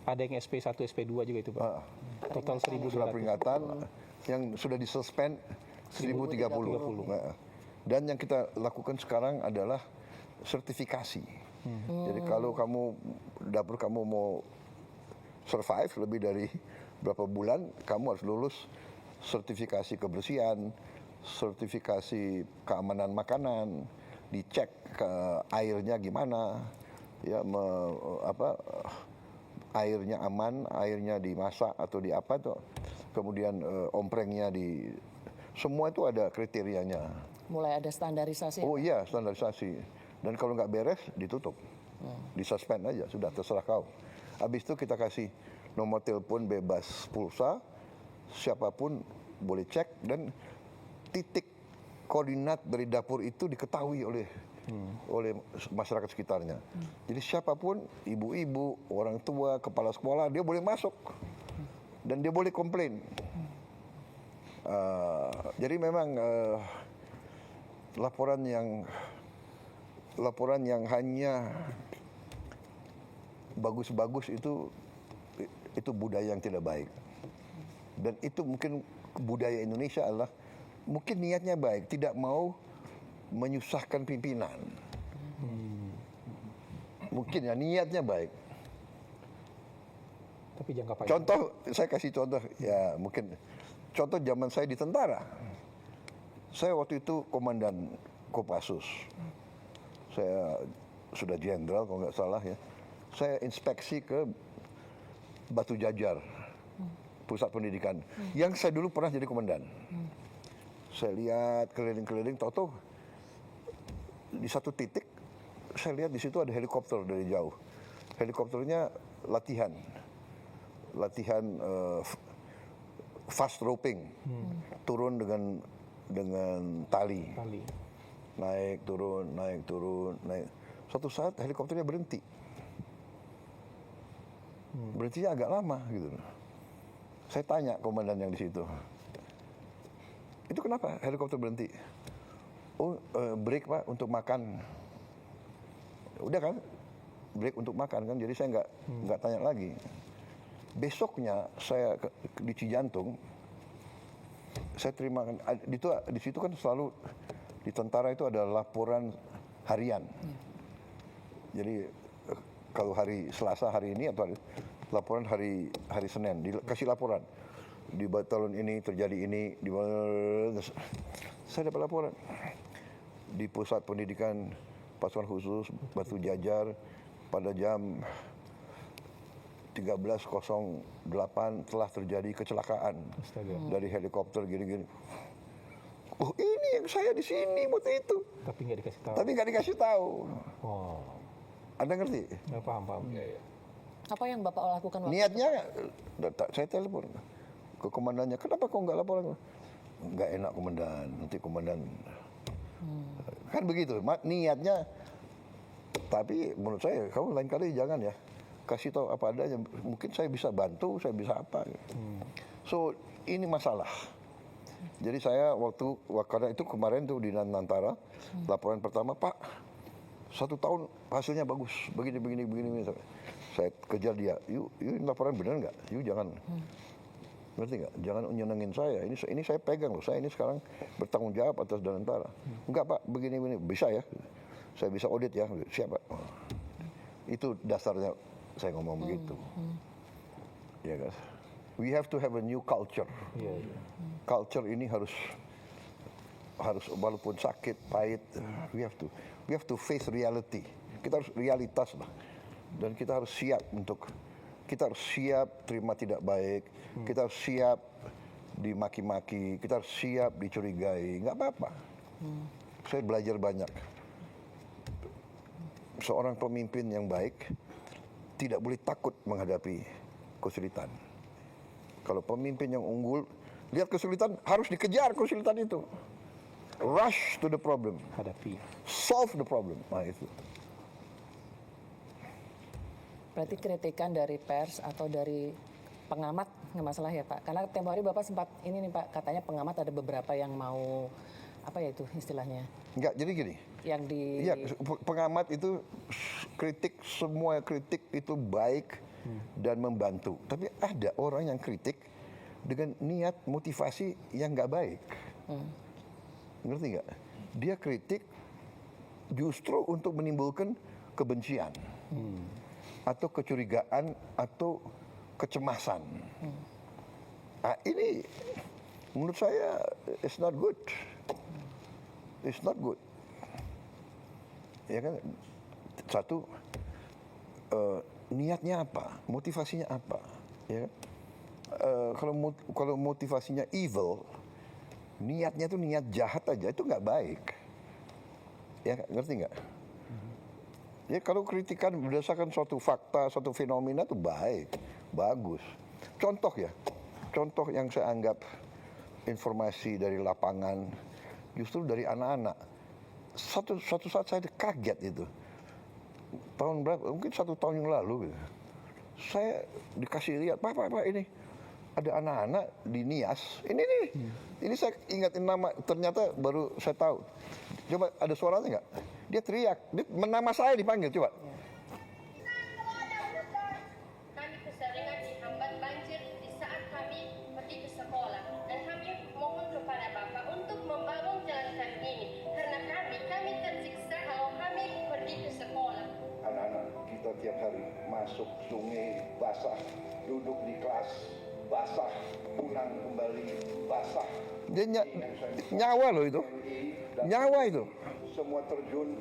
Ada yang SP1, SP2 juga itu Pak. Total 1.200. Surat peringatan yang sudah disuspend 1.030. Dan yang kita lakukan sekarang adalah sertifikasi. Jadi kalau dapur kamu mau survive lebih dari berapa bulan, kamu harus lulus sertifikasi kebersihan, sertifikasi keamanan makanan, dicek ke airnya gimana, ya airnya aman, airnya dimasak atau di apa tuh, kemudian omprengnya semua itu ada kriterianya. Mulai ada standarisasi. Oh iya, standarisasi. Dan kalau nggak beres, ditutup. Disuspend aja, sudah terserah kau. Habis itu kita kasih nomor telepon bebas pulsa, siapapun boleh cek, dan titik koordinat dari dapur itu diketahui oleh masyarakat sekitarnya. Jadi siapapun, ibu-ibu, orang tua, kepala sekolah, dia boleh masuk. Dan dia boleh komplain. Jadi memang laporan yang hanya bagus-bagus itu budaya yang tidak baik. Dan itu mungkin budaya Indonesia adalah mungkin niatnya baik, tidak mau menyusahkan pimpinan. Mungkin ya niatnya baik. Tapi jangka panjang. Contoh, saya kasih contoh ya mungkin. Contoh zaman saya di tentara. Saya waktu itu komandan Kopassus. Saya sudah jenderal kalau nggak salah ya. Saya inspeksi ke Batu Jajar, pusat pendidikan. Yang saya dulu pernah jadi komandan. Saya lihat keliling-keliling, tahu-tahu di satu titik, saya lihat di situ ada helikopter dari jauh. Helikopternya latihan fast roping, turun dengan tali. Naik turun. Suatu saat helikopternya berhenti. Berhentinya agak lama gitu. Saya tanya komandan yang di situ, itu kenapa helikopter berhenti? Oh, break Pak untuk makan. Udah kan, break untuk makan kan. Jadi saya nggak tanya lagi. Besoknya saya di Cijantung, saya terima di situ kan selalu di tentara itu ada laporan harian. Jadi kalau hari Selasa hari ini atau laporan hari Senin dikasih laporan di batalion ini terjadi ini di saya dapat laporan di pusat pendidikan pasukan khusus Batu Jajar pada jam 13.08 telah terjadi kecelakaan dari helikopter gini-gini. Oh ini yang saya di sini waktu itu. Tapi nggak dikasih tahu. Tapi nggak dikasih tahu. Oh, Anda ngerti? nggak paham. Apa yang Bapak lakukan waktu Niatnya saya telepon ke komandannya. Kenapa kok nggak laporan? Nggak enak komandan. Nanti komandan kan begitu. Niatnya. Tapi menurut saya kamu lain kali jangan ya. Kasih tahu apa adanya, mungkin saya bisa bantu, saya bisa apa. So ini masalah. Jadi saya karena itu kemarin tuh di Nantara, laporan pertama, Pak, 1 tahun hasilnya bagus, begini. Saya kejar dia, yuk ini laporan benar nggak? Yuk jangan, ngerti nggak? Jangan nyenengin saya. Ini saya pegang loh, saya ini sekarang bertanggung jawab atas Nantara. Enggak Pak, begini, bisa ya? Saya bisa audit ya, siap Pak. Itu dasarnya. Saya ngomong begitu, ya guys. We have to have a new culture. Culture ini harus walaupun sakit, pahit, we have to face reality. Kita harus realitas lah, dan kita harus siap terima tidak baik, kita harus siap dimaki-maki, kita harus siap dicurigai, nggak apa-apa. Saya belajar banyak. Seorang pemimpin yang baik tidak boleh takut menghadapi kesulitan. Kalau pemimpin yang unggul, lihat kesulitan, harus dikejar kesulitan itu. Rush to the problem. Hadapi. Solve the problem. Nah itu. Berarti kritikan dari pers atau dari pengamat nggak masalah ya Pak? Karena tempo hari Bapak sempat ini nih Pak, katanya pengamat ada beberapa yang mau, apa ya itu istilahnya? Enggak, jadi gini. Yang di... Iya, pengamat itu semua kritik itu baik dan membantu. Tapi ada orang yang kritik dengan niat motivasi yang nggak baik. Ngerti nggak? Dia kritik justru untuk menimbulkan kebencian atau kecurigaan atau kecemasan. Nah, ini menurut saya it's not good. It's not good. Ya kan, satu niatnya apa, motivasinya apa, ya kan? Kalau motivasinya evil, niatnya tuh niat jahat aja itu nggak baik, ya ngerti nggak? Ya kalau kritikan berdasarkan suatu fakta, suatu fenomena itu baik, bagus. Contoh yang saya anggap informasi dari lapangan, justru dari anak-anak. Satu saat saya kaget itu. Tahun berapa? Mungkin 1 tahun yang lalu. Saya dikasih lihat, Pak, ini ada anak-anak di Nias. Ini saya ingatin nama, ternyata baru saya tahu. Coba ada suaranya nggak? Dia teriak, nama saya dipanggil, coba. Kami keseringan dihambat banjir di saat kami pergi ke sekolah, dan kami mohon kepada Bapak untuk membangun jalan kami ini, karena kami tersiksa kalau kami pergi ke sekolah. Anak-anak kita tiap hari masuk sungai basah, duduk di kelas basah, pulang kembali basah. Dia nyawa loh itu, nyawa itu. Semua terjun,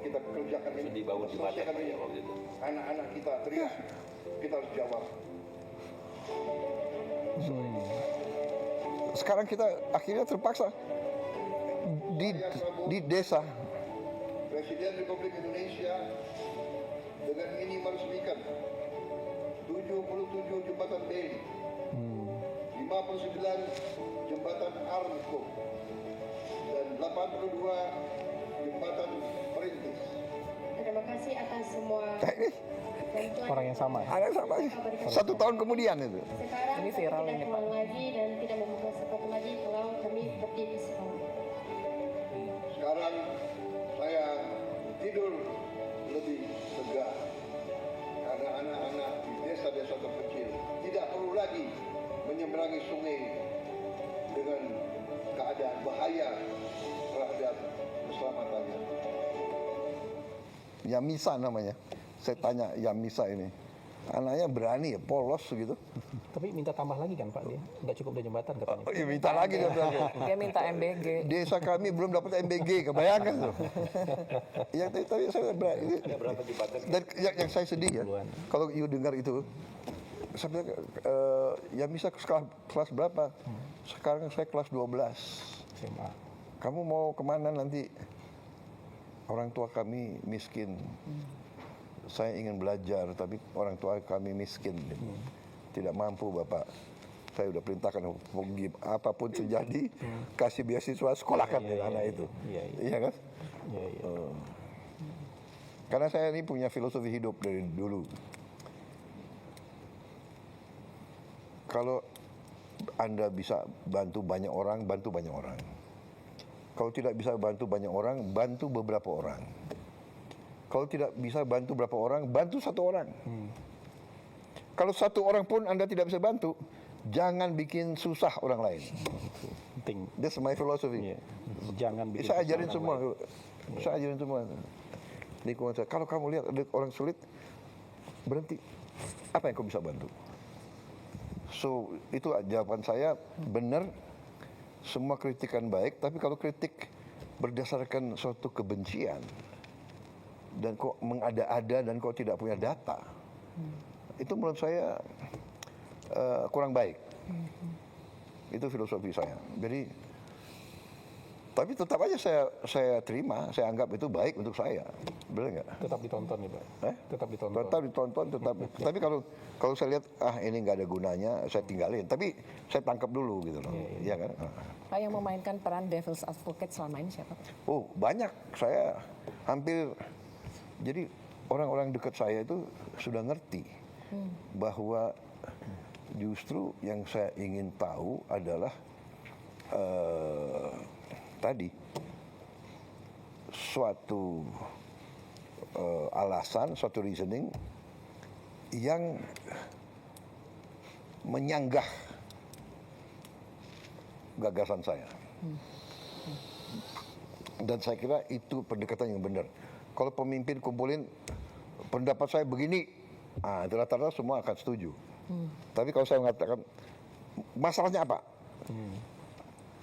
kita kerjakan ini. Dibangun di Batak Pak ya waktu itu. Anak-anak kita teriak, kita harus jawab. Sekarang kita akhirnya terpaksa di desa. Presiden Republik Indonesia dengan ini meresmikan 77 jembatan bailey, 59 jembatan Armco, dan 82 jembatan perintis. Terima kasih atas semua bantuan. Orang yang sama ya? Ada sama 1 tahun kemudian itu. Sekarang Ini kami viral tidak ini, Pak. pulang lagi dan tidak membuka sepatu lagi kalau kami pergi ke sekolah. Sekarang saya tidur lebih lega karena anak-anak di desa-desa terpencil tidak menyeberangi sungai dengan keadaan bahaya terhadap keselamatannya. Yamisa namanya. Saya tanya Yamisa ini. Anaknya berani ya, polos gitu. Tapi minta tambah lagi kan Pak dia? Nggak cukup dari jembatan katanya. Oh, ya minta lagi dia bilang. Dia minta MBG. Desa kami belum dapat MBG, kebayangkan tuh. Ya, tapi saya berani. Ada berapa jembatan? Dan yang saya sedih ya, kalau you dengar itu, saya bilang, ya bisa kelas berapa? Sekarang saya kelas 12. SMA. Kamu mau kemana nanti? Orang tua kami miskin. Saya ingin belajar, tapi orang tua kami miskin. Tidak mampu Bapak. Saya sudah perintahkan apapun terjadi, kasih beasiswa, sekolahkan anak itu. Iya kan? Karena saya ini punya filosofi hidup dari dulu. Kalau Anda bisa bantu banyak orang, bantu banyak orang. Kalau tidak bisa bantu banyak orang, bantu beberapa orang. Kalau tidak bisa bantu berapa orang, bantu satu orang. Kalau satu orang pun Anda tidak bisa bantu, jangan bikin susah orang lain. Penting. That's my philosophy. Iya. Jangan bikin Saya susah ajarin orang semua. lain. Saya ajarin semua. Lingkungan saya. Kalau kamu lihat ada orang sulit, berhenti. Apa yang kau bisa bantu? So, itu jawaban saya benar. Semua kritikan baik, tapi kalau kritik berdasarkan suatu kebencian, dan kok mengada-ada dan kok tidak punya data, itu menurut saya kurang baik. Itu filosofi saya. Jadi, tapi tetap aja saya terima, saya anggap itu baik untuk saya, benar nggak? Tetap ditonton ya Pak? Tetap ditonton. Tetap ditonton, tetap. Tapi kalau saya lihat ini nggak ada gunanya, saya tinggalin. Tapi saya tangkap dulu gitu loh, iya kan? Pak, yang memainkan peran devil's advocate selama ini siapa? Oh banyak, saya hampir. Jadi orang-orang dekat saya itu sudah ngerti bahwa justru yang saya ingin tahu adalah tadi suatu alasan, suatu reasoning yang menyanggah gagasan saya. Dan saya kira itu pendekatan yang benar. Kalau pemimpin kumpulin pendapat saya begini, itu rata-rata semua akan setuju. Tapi kalau saya mengatakan masalahnya apa,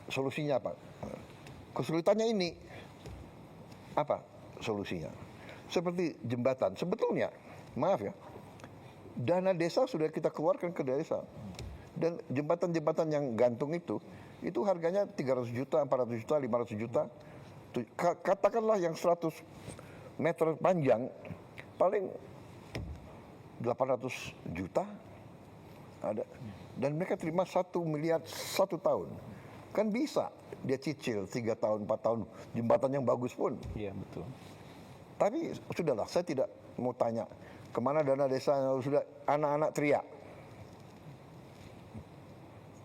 solusinya apa, kesulitannya ini, apa solusinya? Seperti jembatan, sebetulnya, maaf ya, dana desa sudah kita keluarkan ke desa. Dan jembatan-jembatan yang gantung itu harganya 300 juta, 400 juta, 500 juta. Katakanlah yang 100 meter panjang, paling 800 juta ada. Dan mereka terima 1 miliar 1 tahun. Kan bisa dia cicil 3 tahun, 4 tahun, jembatan yang bagus pun. Iya betul. Tapi sudahlah, saya tidak mau tanya kemana dana desa, sudah anak-anak teriak.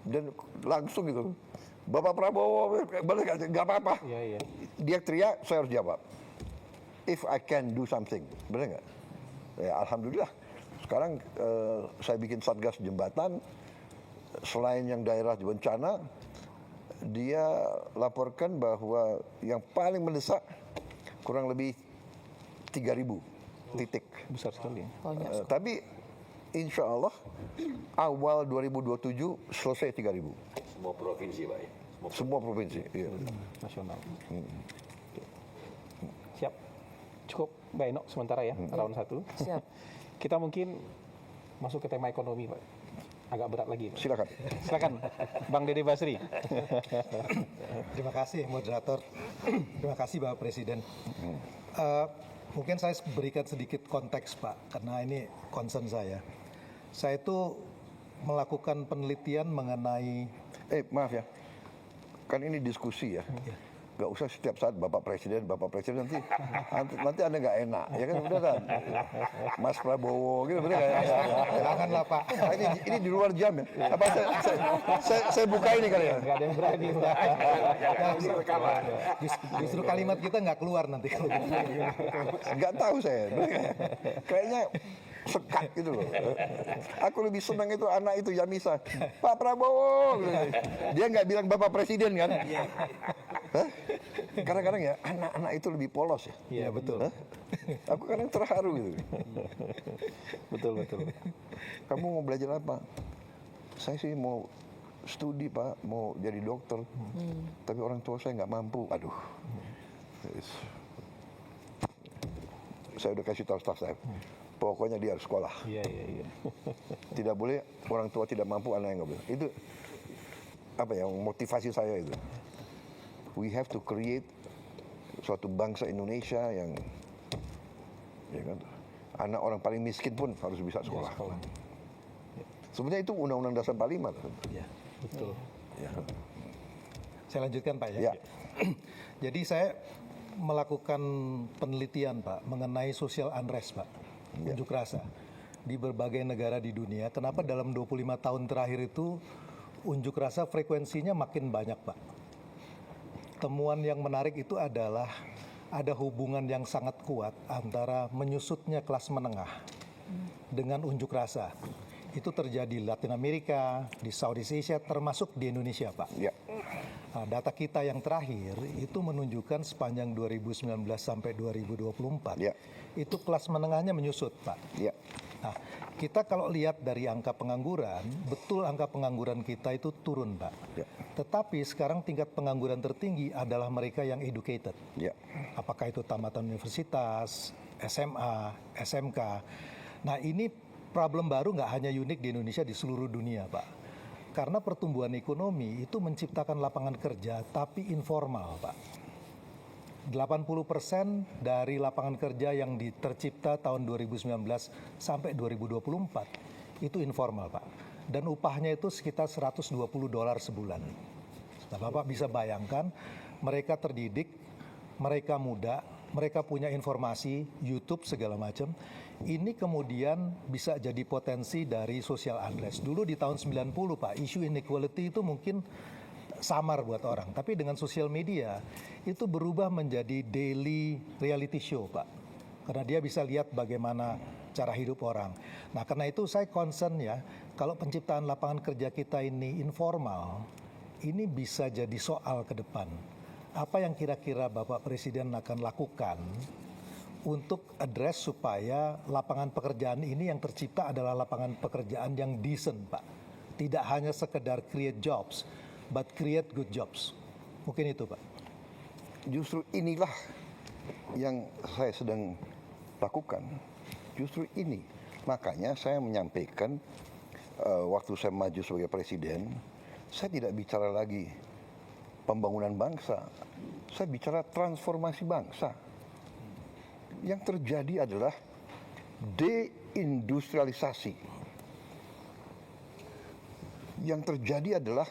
Dan langsung gitu, Bapak Prabowo, nggak apa-apa. Iya. Dia teriak, saya harus jawab. If I can do something, benar nggak? Ya, alhamdulillah. Sekarang saya bikin satgas jembatan. Selain yang daerah bencana, dia laporkan bahwa yang paling mendesak kurang lebih 3.000 titik. Besar sekali. Tapi insya Allah awal 2027 selesai 3.000. Semua provinsi Pak ya? Semua provinsi. Iya. Nasional. Oke. Siap. Cukup Mbak Eno sementara ya, round 1. Siap. Kita mungkin masuk ke tema ekonomi Pak. Agak berat lagi Pak. Silakan. Bang Dede Basri. Terima kasih moderator. Terima kasih Bapak Presiden. Mungkin saya berikan sedikit konteks Pak, karena ini concern saya. Saya itu melakukan penelitian mengenai... Maaf ya, kan ini diskusi ya. Gak usah setiap saat Bapak Presiden nanti Anda nggak enak, ya kan, udah kan? Mas Prabowo gitu, bener nggak? Janganlah Pak. Ini di luar jam ya. Apa saya buka ini kali ya? Nggak ada yang berani Pak. Justru kalimat kita nggak keluar nanti kalau gitu. Nggak tahu saya. Kayaknya sekat gitu loh. Aku lebih senang itu anak itu Yamisa, Pak Prabowo. Dia nggak bilang Bapak Presiden kan? Hah? Kadang-kadang ya anak-anak itu lebih polos ya. Iya betul. Hah? Aku kadang terharu gitu. Betul. Kamu mau belajar apa? Saya sih mau studi Pak, mau jadi dokter. Tapi orang tua saya nggak mampu. Aduh. Saya udah kasih tahu staf saya. Pokoknya dia harus sekolah. Iya. Tidak boleh orang tua tidak mampu, anak yang nggak boleh. Itu apa ya motivasi saya itu. We have to create suatu bangsa Indonesia yang ya kan, anak orang paling miskin pun harus bisa sekolah. Sebenarnya itu Undang-Undang Dasar 45. Ya, betul. Ya. Saya lanjutkan Pak ya. Ya. Jadi saya melakukan penelitian Pak mengenai social unrest Pak, unjuk rasa di berbagai negara di dunia. Kenapa dalam 25 tahun terakhir itu unjuk rasa frekuensinya makin banyak Pak. Temuan yang menarik itu adalah ada hubungan yang sangat kuat antara menyusutnya kelas menengah dengan unjuk rasa. Itu terjadi di Latin Amerika, di Southeast Asia, termasuk di Indonesia Pak. Ya. Nah, data kita yang terakhir itu menunjukkan sepanjang 2019 sampai 2024 Ya. itu kelas menengahnya menyusut Pak. Ya. Nah, kita kalau lihat dari angka pengangguran, betul angka pengangguran kita itu turun Pak. Ya. Tetapi sekarang tingkat pengangguran tertinggi adalah mereka yang educated. Ya. Apakah itu tamatan universitas, SMA, SMK. Nah ini problem baru nggak hanya unik di Indonesia, di seluruh dunia Pak. Karena pertumbuhan ekonomi itu menciptakan lapangan kerja tapi informal Pak. 80% dari lapangan kerja yang tercipta tahun 2019 sampai 2024 itu informal Pak. Dan upahnya itu sekitar $120 sebulan. Nah, Bapak bisa bayangkan mereka terdidik, mereka muda, mereka punya informasi, YouTube segala macam. Ini kemudian bisa jadi potensi dari social unrest. Dulu di tahun 90 Pak, isu inequality itu mungkin samar buat orang. Tapi dengan sosial media itu berubah menjadi daily reality show Pak. Karena dia bisa lihat bagaimana cara hidup orang. Nah karena itu saya concern ya, kalau penciptaan lapangan kerja kita ini informal, ini bisa jadi soal ke depan. Apa yang kira-kira Bapak Presiden akan lakukan untuk address supaya lapangan pekerjaan ini yang tercipta adalah lapangan pekerjaan yang decent Pak. Tidak hanya sekedar create jobs, but create good jobs. Mungkin itu Pak. Justru inilah yang saya sedang lakukan. Justru ini. Makanya saya menyampaikan waktu saya maju sebagai presiden, saya tidak bicara lagi pembangunan bangsa. Saya bicara transformasi bangsa. Yang terjadi adalah deindustrialisasi. Yang terjadi adalah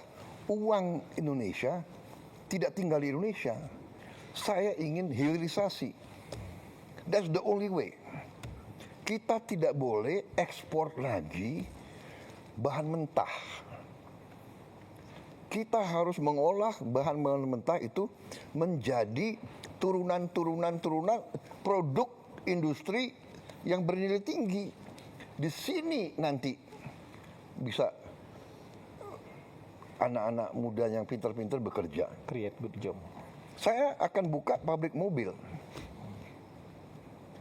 uang Indonesia tidak tinggal di Indonesia. Saya ingin hilirisasi. That's the only way. Kita tidak boleh ekspor lagi bahan mentah. Kita harus mengolah bahan mentah itu menjadi turunan produk industri yang bernilai tinggi. Di sini nanti bisa anak-anak muda yang pintar-pintar bekerja. Create good job. Saya akan buka pabrik mobil.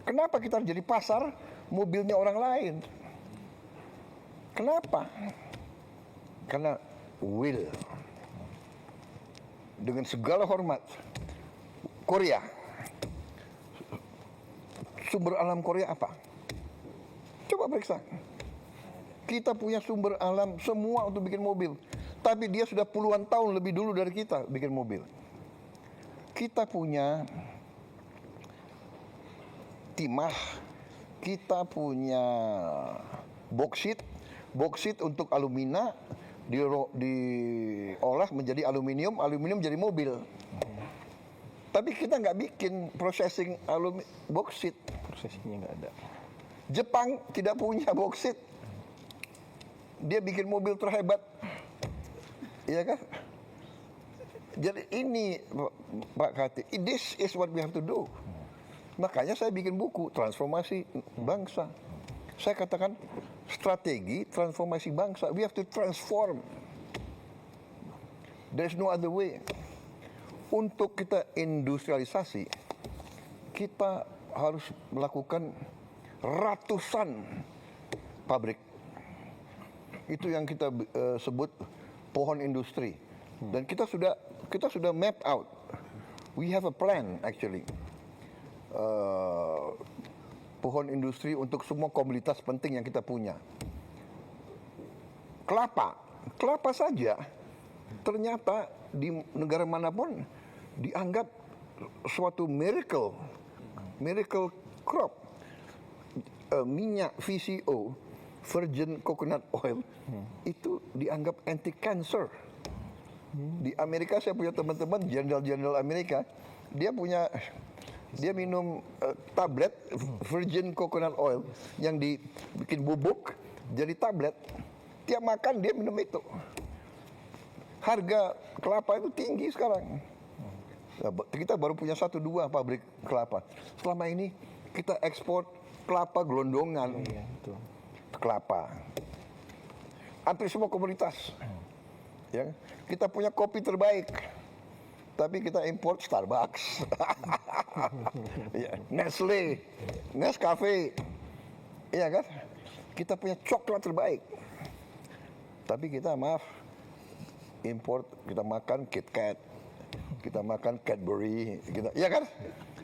Kenapa kita jadi pasar mobilnya orang lain? Kenapa? Karena will. Dengan segala hormat, Korea. Sumber alam Korea apa? Coba periksa. Kita punya sumber alam semua untuk bikin mobil. Tapi dia sudah puluhan tahun lebih dulu dari kita bikin mobil. Kita punya timah, kita punya boksit untuk alumina, diolah menjadi aluminium jadi mobil. Tapi kita nggak bikin processing boksit. Prosesnya nggak ada. Jepang tidak punya boksit. Dia bikin mobil terhebat. Iya kan? Jadi ini Pak Kati, this is what we have to do. Makanya saya bikin buku transformasi bangsa. Saya katakan strategi transformasi bangsa. We have to transform. There's no other way. Untuk kita industrialisasi, kita harus melakukan ratusan pabrik. Itu yang kita sebut pohon industri. Dan kita sudah map out. We have a plan actually. Pohon industri untuk semua komoditas penting yang kita punya. Kelapa saja ternyata di negara manapun dianggap suatu miracle crop. Minyak VCO, virgin coconut oil, itu dianggap anti cancer. Di Amerika saya punya teman-teman jenderal Amerika, dia minum tablet virgin coconut oil yang dibikin bubuk jadi tablet. Tiap makan dia minum itu. Harga kelapa itu tinggi sekarang. Kita baru punya 1-2 pabrik kelapa. Selama ini kita ekspor kelapa gelondongan. Kelapa. Hampir semua komoditas. Ya, kita punya kopi terbaik. Tapi kita import Starbucks. Ya, Nestle, Nescafe. Iya kan? Kita punya coklat terbaik. Tapi kita import, kita makan KitKat, kita makan Cadbury, ya kan?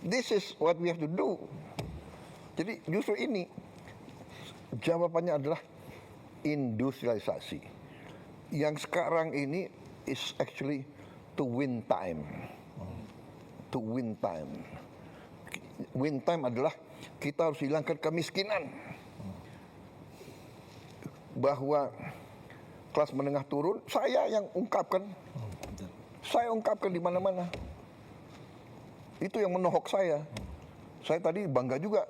This is what we have to do. Jadi justru ini jawabannya adalah industrialisasi. Yang sekarang ini is actually to win time. To win time. Win time adalah kita harus hilangkan kemiskinan. Bahwa kelas menengah turun, saya yang ungkapkan. Saya ungkapkan di mana-mana. Itu yang menohok saya. Saya tadi bangga juga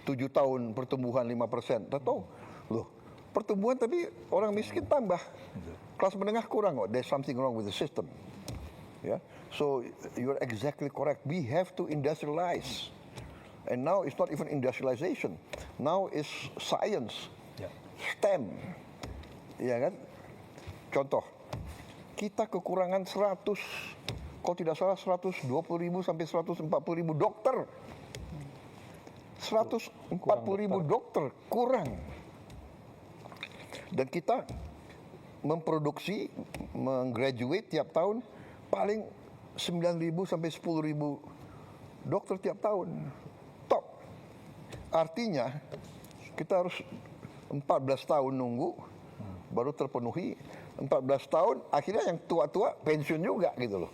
7 tahun pertumbuhan 5%. Tahu? Loh, pertumbuhan tapi orang miskin tambah. Kelas menengah kurang kok. There's something wrong with the system. Yeah? So you're exactly correct. We have to industrialize. And now it's not even industrialization. Now it's science. STEM. Ya kan? Contoh, kita kekurangan 100, kalau tidak salah 120.000 sampai 140.000 dokter. 140.000 dokter kurang. Dan kita memproduksi, menggraduate tiap tahun paling 9.000 sampai 10.000 dokter tiap tahun. Top. Artinya kita harus 14 tahun nunggu baru terpenuhi. 14 tahun akhirnya yang tua-tua pensiun juga gitu loh.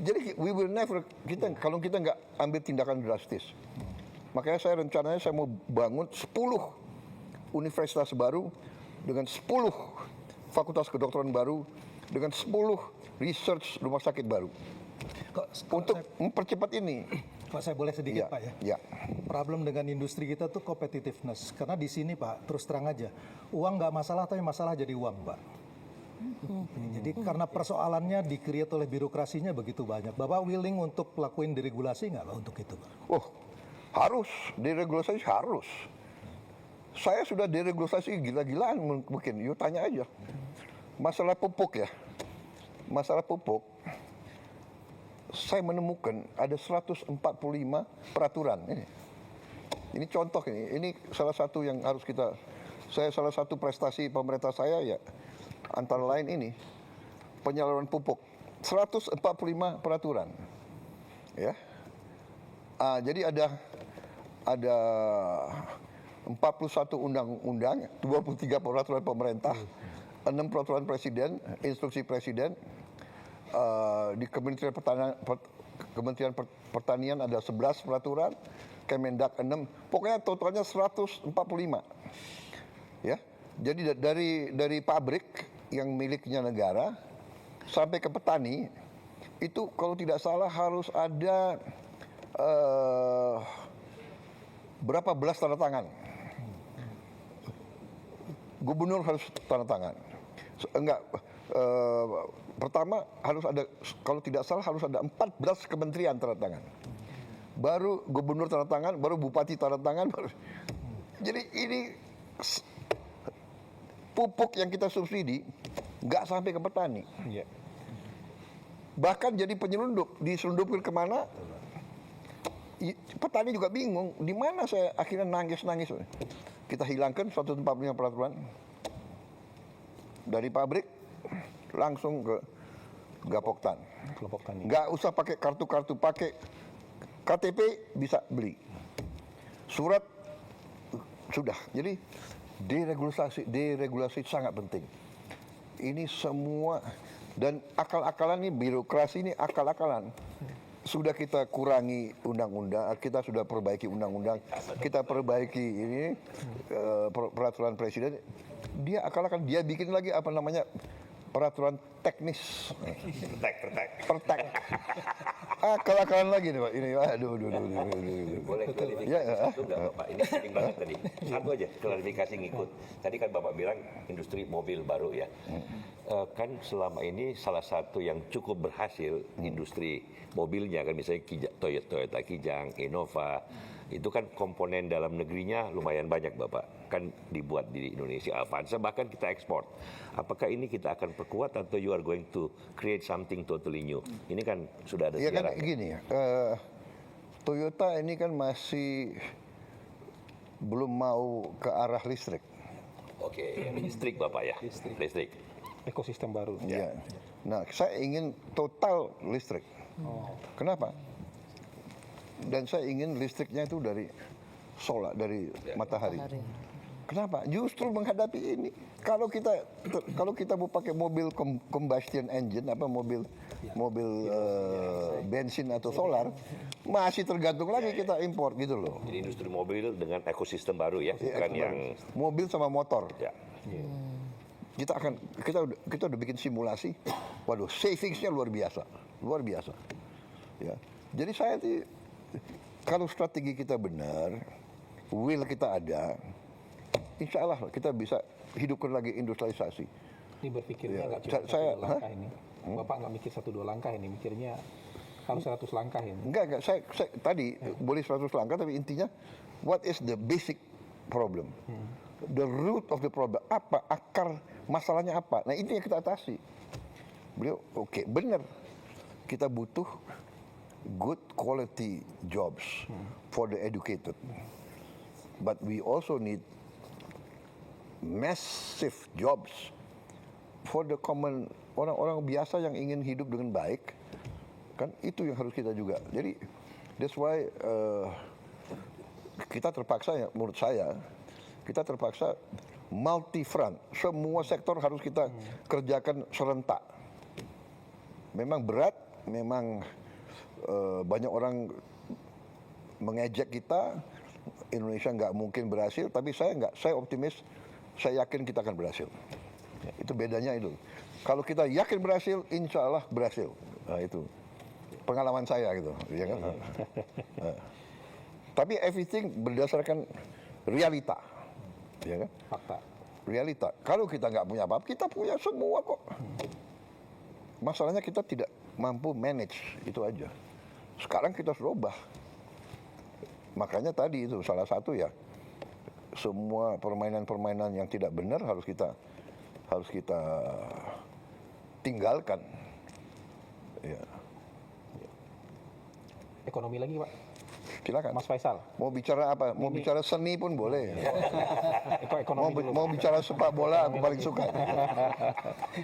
Jadi we will never, kalau kita nggak ambil tindakan drastis. Makanya saya rencananya saya mau bangun 10 universitas baru dengan 10 fakultas kedokteran baru dengan 10 research rumah sakit baru. Untuk mempercepat ini. Pak, saya boleh sedikit, Ya, Pak ya? ya. Problem dengan industri kita tuh competitiveness. Karena di sini, Pak, terus terang aja, uang nggak masalah, tapi masalah jadi uang, Pak. Jadi karena persoalannya di-create oleh birokrasinya begitu banyak. Bapak willing untuk lakuin deregulasi nggak, Pak, untuk itu, Pak? Oh, harus. Deregulasi harus. Saya sudah deregulasi gila-gilaan mungkin. You tanya aja. Masalah pupuk ya. Masalah pupuk. Saya menemukan ada 145 peraturan. Ini contoh ini. Ini salah satu yang harus kita, salah satu prestasi pemerintah saya ya antara lain ini penyaluran pupuk. 145 peraturan. Ya. Jadi ada 41 undang-undang, 23 peraturan pemerintah, 6 peraturan presiden, instruksi presiden. Di Kementerian Pertanian ada 11 peraturan, Kemendak 6, pokoknya totalnya 145. Ya. Jadi dari pabrik yang miliknya negara sampai ke petani itu kalau tidak salah harus ada berapa belas tanda tangan. Gubernur harus tanda tangan. Pertama harus ada, kalau tidak salah harus ada 14 kementerian tanda tangan. Baru gubernur tanda tangan, baru bupati tanda tangan. Jadi ini pupuk yang kita subsidi nggak sampai ke petani. Iya. Bahkan jadi penyelundup, diselundupkan kemana? Petani juga bingung, di mana saya akhirnya nangis-nangis. Kita hilangkan 145 peraturan dari pabrik langsung ke Gapoktan. Kelompok tani. Nggak usah pakai kartu-kartu, pakai KTP bisa beli. Surat sudah. Jadi deregulasi sangat penting. Ini semua dan akal-akalan ini, birokrasi ini akal-akalan. Sudah kita kurangi undang-undang, kita sudah perbaiki undang-undang, kita perbaiki ini peraturan presiden. Dia akal-akalan, dia bikin lagi apa namanya peraturan teknis. Pertek. Akal-akalan lagi nih Pak. Ini aduh. Boleh klarifikasi Ya, satu nggak Bapak? Ini penting banget tadi. Satu aja klarifikasi ngikut. Tadi kan Bapak bilang industri mobil baru ya. Kan selama ini salah satu yang cukup berhasil industri mobilnya kan misalnya Toyota Kijang, Innova, itu kan komponen dalam negerinya lumayan banyak Bapak. Kan dibuat di Indonesia, Avanza bahkan kita ekspor. Apakah ini kita akan perkuat atau you are going to create something totally new? Ini kan sudah ada Ya kan sejarah. gini ya, Toyota ini kan masih belum mau ke arah listrik. Oke, listrik Bapak ya. Listrik. Ekosistem baru. Ya. Nah, saya ingin total listrik. Kenapa? Dan saya ingin listriknya itu dari solar, dari matahari. Kenapa? Justru menghadapi ini. Kalau kita mau pakai mobil combustion engine, apa mobil bensin atau solar, masih tergantung lagi kita impor gitu loh. Jadi industri mobil dengan ekosistem baru ya, bukan yang Mobil sama motor. ya. Kita udah bikin simulasi. Waduh, savingsnya luar biasa. Ya. Jadi saya kalau strategi kita benar, will kita ada, insya Allah kita bisa hidupkan lagi industrialisasi. Ini berpikirnya Ya, nggak cuma saya- satu dua langkah ini. Bapak nggak mikir 1-2 langkah ini, mikirnya harus 100 langkah ini. Enggak. Saya tadi boleh 100 langkah, tapi intinya, what is the basic problem? The root of the problem. Apa? Akar masalahnya apa? Nah, itu yang kita atasi. Beliau, oke, benar. Kita butuh good quality jobs for the educated. But we also need massive jobs for the common, orang-orang biasa yang ingin hidup dengan baik. Kan itu yang harus kita juga. Jadi that's why kita terpaksa ya, menurut saya kita terpaksa multi front. Semua sektor harus kita kerjakan serentak. Memang berat, memang banyak orang mengejek kita. Indonesia nggak mungkin berhasil, tapi saya optimis, saya yakin kita akan berhasil. Itu bedanya itu. Kalau kita yakin berhasil, insya Allah berhasil. Nah, itu pengalaman saya gitu, ya kan? Tapi everything berdasarkan realita, ya kan? Fakta. Realita. Kalau kita nggak punya apa-apa, kita punya semua kok. Masalahnya kita tidak mampu manage, itu aja. Sekarang kita harus ubah. Makanya tadi itu salah satu ya, semua permainan-permainan yang tidak benar harus kita tinggalkan. Ya. Ekonomi lagi Pak, Silakan. Mas Faisal. Mau bicara apa? Mau bicara seni pun boleh. Ekonomi dulu. Mau bicara sepak bola aku paling suka.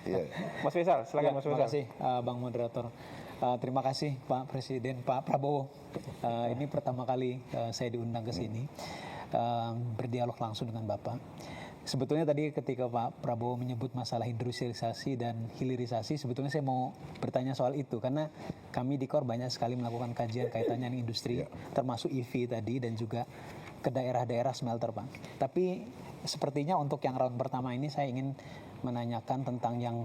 Iya. Mas Faisal, silakan Mas Terima Faisal. kasih Bang Moderator. Terima kasih Pak Presiden, Pak Prabowo. Ini pertama kali saya diundang ke sini berdialog langsung dengan Bapak. Sebetulnya tadi ketika Pak Prabowo menyebut masalah industrialisasi dan hilirisasi, sebetulnya saya mau bertanya soal itu karena kami di KOR banyak sekali melakukan kajian kaitannya dengan industri, termasuk EV tadi dan juga ke daerah-daerah smelter, Pak. Tapi sepertinya untuk yang round pertama ini saya ingin menanyakan tentang yang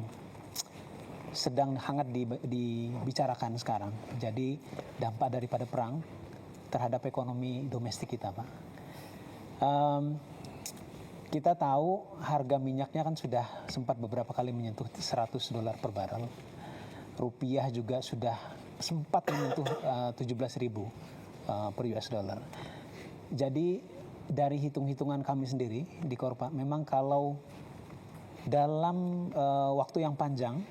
sedang hangat dibicarakan sekarang. Jadi dampak daripada perang terhadap ekonomi domestik kita, Pak. Kita tahu harga minyaknya kan sudah sempat beberapa kali menyentuh $100 per barel. Rupiah juga sudah sempat menyentuh 17.000 per US dollar. Jadi dari hitung-hitungan kami sendiri di Korpa, memang kalau dalam waktu yang panjang,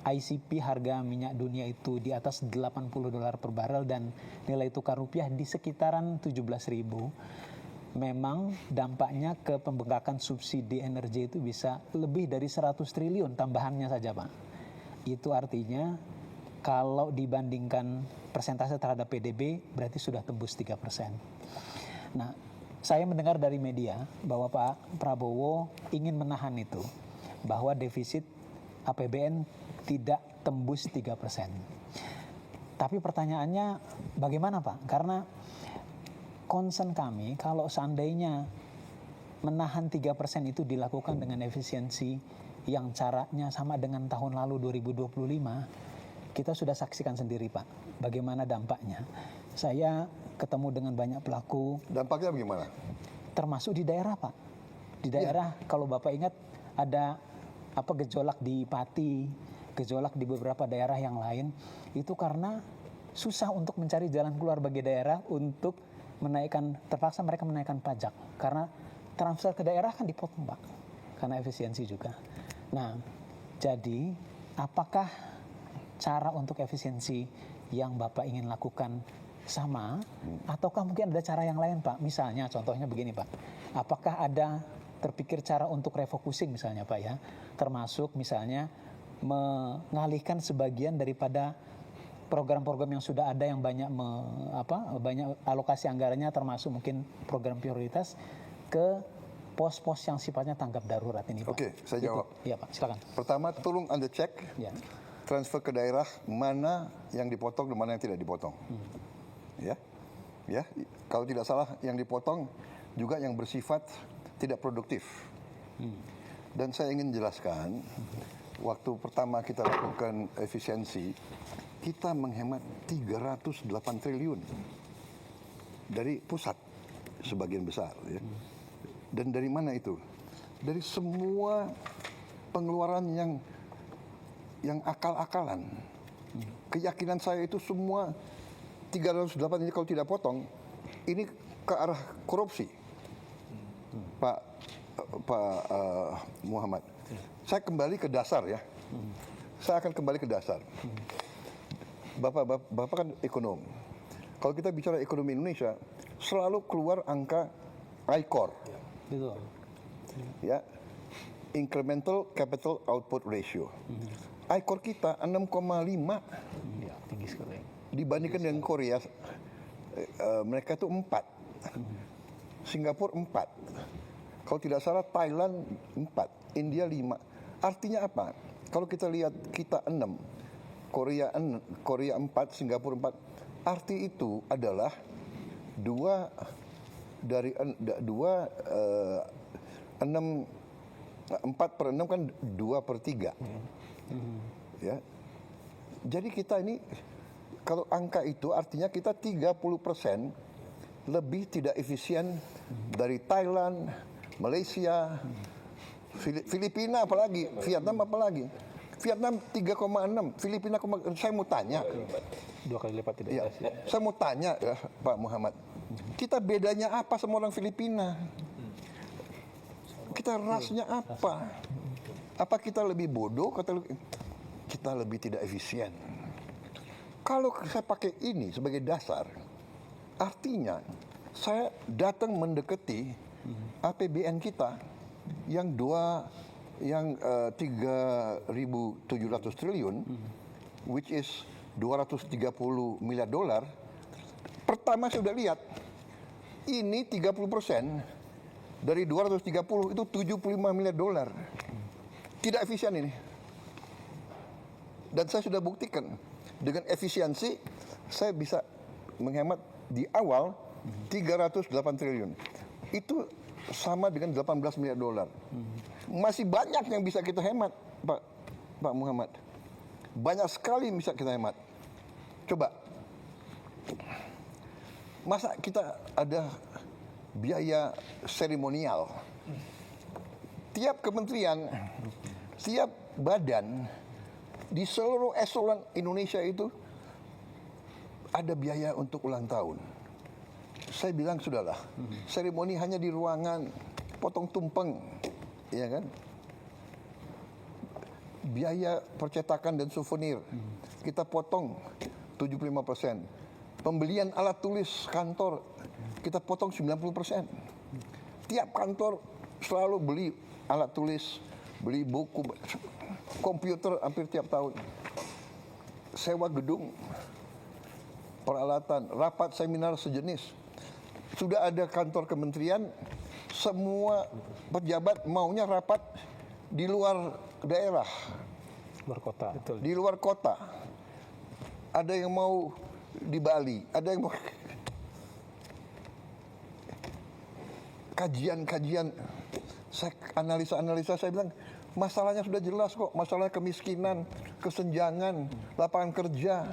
ICP harga minyak dunia itu di atas $80 per barel dan nilai tukar rupiah di sekitaran 17.000, memang dampaknya ke pembengkakan subsidi energi itu bisa lebih dari 100 triliun tambahannya saja, Pak. Itu artinya kalau dibandingkan persentase terhadap PDB berarti sudah tembus 3%. Nah, saya mendengar dari media bahwa Pak Prabowo ingin menahan itu, bahwa defisit APBN tidak tembus 3%. Tapi pertanyaannya bagaimana, Pak? Karena concern kami kalau seandainya menahan 3% itu dilakukan dengan efisiensi yang caranya sama dengan tahun lalu 2025, kita sudah saksikan sendiri, Pak, bagaimana dampaknya. Saya ketemu dengan banyak pelaku. Dampaknya bagaimana? Termasuk di daerah, Pak. Di daerah, kalau Bapak ingat ada gejolak di Pati, gejolak di beberapa daerah yang lain, itu karena susah untuk mencari jalan keluar bagi daerah untuk menaikkan, terpaksa mereka menaikkan pajak karena transfer ke daerah kan dipotong, Pak, karena efisiensi juga. Nah, jadi apakah cara untuk efisiensi yang Bapak ingin lakukan sama, ataukah mungkin ada cara yang lain, Pak? Misalnya, contohnya begini, Pak, apakah ada terpikir cara untuk refocusing misalnya, Pak, ya, termasuk misalnya mengalihkan sebagian daripada program-program yang sudah ada yang banyak banyak alokasi anggarannya, termasuk mungkin program prioritas, ke pos-pos yang sifatnya tanggap darurat ini, Pak. Oke, saya jawab. Iya, Pak, silakan. Pertama, tolong Anda cek Ya. transfer ke daerah mana yang dipotong dan mana yang tidak dipotong. Ya, ya. Kalau tidak salah, yang dipotong juga yang bersifat tidak produktif. Dan saya ingin jelaskan, waktu pertama kita lakukan efisiensi, kita menghemat 308 triliun dari pusat sebagian besar. Ya. Dan dari mana itu? Dari semua pengeluaran yang akal-akalan. Keyakinan saya itu semua 308 ini kalau tidak potong, ini ke arah korupsi. Pak Muhammad, saya kembali ke dasar ya. Saya akan kembali ke dasar. Bapak kan ekonom. Kalau kita bicara ekonomi Indonesia, selalu keluar angka ICOR. Betul. Ya, incremental capital output ratio. ICOR kita 6,5. Ya, tinggi sekali. Dibandingkan dengan Korea, mereka itu 4. Singapura 4. Kalau tidak salah Thailand 4, India 5. Artinya apa? Kalau kita lihat kita 6, Korea 4, Singapura 4. Arti itu adalah 4 per 6 kan 2/3. Ya. Jadi kita ini, kalau angka itu artinya kita 30% lebih tidak efisien dari Thailand, Malaysia, Filipina apalagi, Vietnam apalagi. Vietnam 3,6, Filipina, saya mau tanya. 2 kali lipat tidak Ya, efisien. saya mau tanya ya, Pak Muhammad. Kita bedanya apa sama orang Filipina? Kita rasnya apa? Apa kita lebih bodoh? Kita lebih tidak efisien. Kalau saya pakai ini sebagai dasar, artinya saya datang mendekati APBN kita yang 3.700 triliun, which is 230 miliar dolar. Pertama saya sudah lihat, ini 30% dari 230 itu 75 miliar dolar. Tidak efisien ini. Dan saya sudah buktikan, dengan efisiensi saya bisa menghemat di awal 308 triliun. Itu sama dengan 18 miliar dolar. Masih banyak yang bisa kita hemat, Pak Muhammad. Banyak sekali yang bisa kita hemat. Coba, masa kita ada biaya seremonial? Tiap kementerian, tiap badan di seluruh eselon Indonesia itu ada biaya untuk ulang tahun. Saya bilang sudahlah, seremoni hanya di ruangan, potong tumpeng, ya kan? Biaya percetakan dan souvenir kita potong 75%. Pembelian alat tulis kantor kita potong 90%. Tiap kantor selalu beli alat tulis, beli buku, komputer hampir tiap tahun. Sewa gedung, peralatan, rapat seminar sejenis. Sudah ada kantor kementerian, semua pejabat maunya rapat di luar daerah, Luar kota. Betul. di luar kota. Ada yang mau di Bali, ada yang mau kajian-kajian. Saya analisa-analisa, saya bilang masalahnya sudah jelas kok, masalah kemiskinan, kesenjangan, lapangan kerja,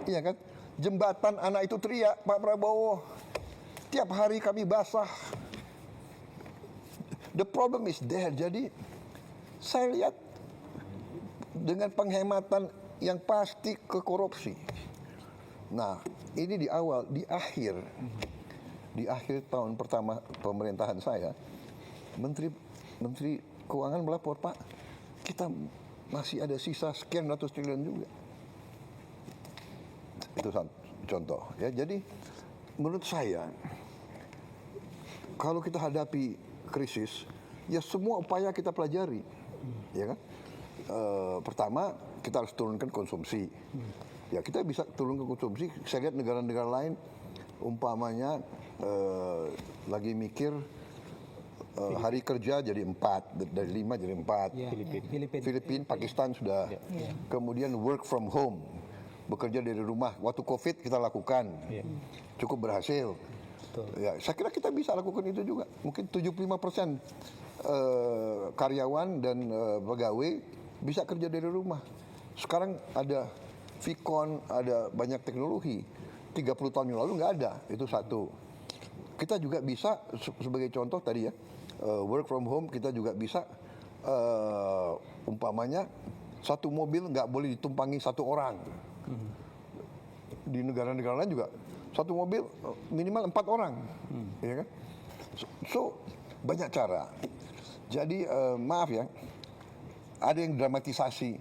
iya kan? Jembatan anak itu teriak, Pak Prabowo, tiap hari kami basah. The problem is there. Jadi saya lihat dengan penghematan yang pasti ke korupsi. Nah, ini di awal, di akhir tahun pertama pemerintahan saya, Menteri Keuangan melapor, Pak, kita masih ada sisa sekian ratus triliun juga. Itu contoh. Ya, jadi menurut saya, kalau kita hadapi krisis, ya semua upaya kita pelajari, ya kan? Pertama, kita harus turunkan konsumsi. Ya, kita bisa turunkan konsumsi. Saya lihat negara-negara lain, umpamanya lagi mikir hari kerja jadi 4, dari 5 jadi 4. Ya, Filipina, Pakistan sudah. Kemudian work from home, bekerja dari rumah. Waktu COVID kita lakukan, cukup berhasil. Ya, saya kira kita bisa lakukan itu juga. Mungkin 75% karyawan dan pegawai bisa kerja dari rumah. Sekarang ada Vicon, ada banyak teknologi. 30 tahun yang lalu nggak ada, itu satu. Kita juga bisa, sebagai contoh tadi ya, work from home, kita juga bisa, umpamanya, satu mobil nggak boleh ditumpangi satu orang. Di negara-negara lain juga, satu mobil minimal 4 orang. Ya kan? So, banyak cara. Jadi, maaf ya, ada yang dramatisasi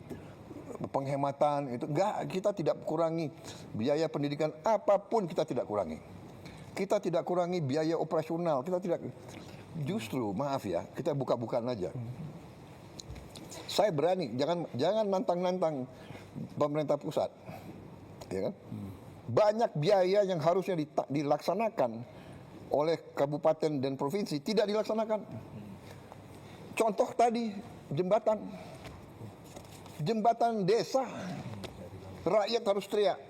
penghematan itu. Enggak, kita tidak kurangi biaya pendidikan apapun, kita tidak kurangi. Kita tidak kurangi biaya operasional, kita tidak. Justru maaf ya, kita buka-bukaan aja. Saya berani, jangan nantang-nantang pemerintah pusat. Ya kan? Banyak biaya yang harusnya dilaksanakan oleh kabupaten dan provinsi tidak dilaksanakan. Contoh tadi, jembatan desa, rakyat harus teriak,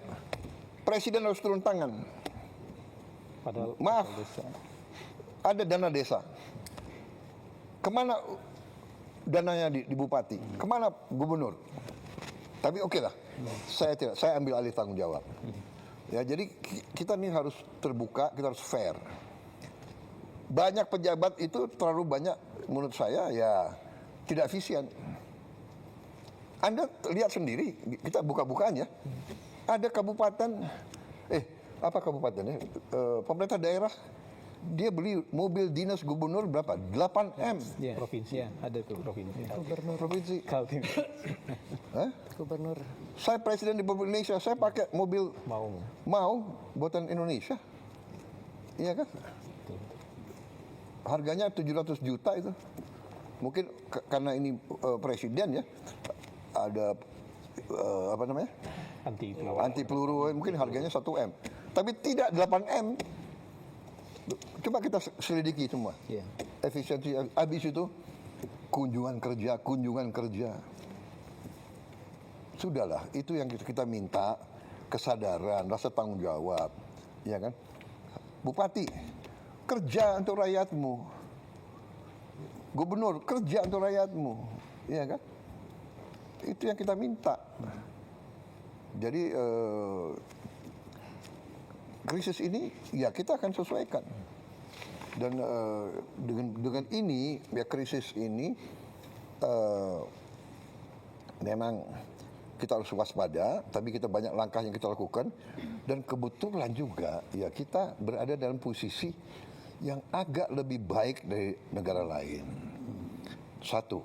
presiden harus turun tangan. Padahal maaf, ada dana desa. Kemana dananya di bupati? Kemana gubernur? Tapi oke lah, saya ambil alih tanggung jawab. Ya, jadi kita ini harus terbuka, kita harus fair. Banyak pejabat itu terlalu banyak, menurut saya ya tidak efisien. Anda lihat sendiri, kita buka-bukaan ya. Ada kabupaten, apa kabupatennya? Pemerintah daerah, dia beli mobil dinas gubernur berapa? 8M. Ya, provinsi. ya, ada tuh provinsi. Gubernur. Provinsi. Kaltim. Hah? Gubernur. Saya presiden di Republik Indonesia, saya pakai mobil mau buatan Indonesia. Iya kan? Harganya 700 juta itu. Mungkin karena ini presiden ya, ada apa namanya? Anti peluru, mungkin harganya 1M. Tapi tidak 8M. Coba kita selidiki semua. Yeah. Efisiensi, habis itu kunjungan kerja. Sudahlah, itu yang kita minta, kesadaran, rasa tanggung jawab, ya kan? Bupati, kerja untuk rakyatmu. Gubernur, kerja untuk rakyatmu, ya kan? Itu yang kita minta. Jadi krisis ini, ya kita akan sesuaikan. Dan dengan ini, ya krisis ini memang kita harus waspada, tapi kita banyak langkah yang kita lakukan, dan kebetulan juga ya kita berada dalam posisi yang agak lebih baik dari negara lain. Satu,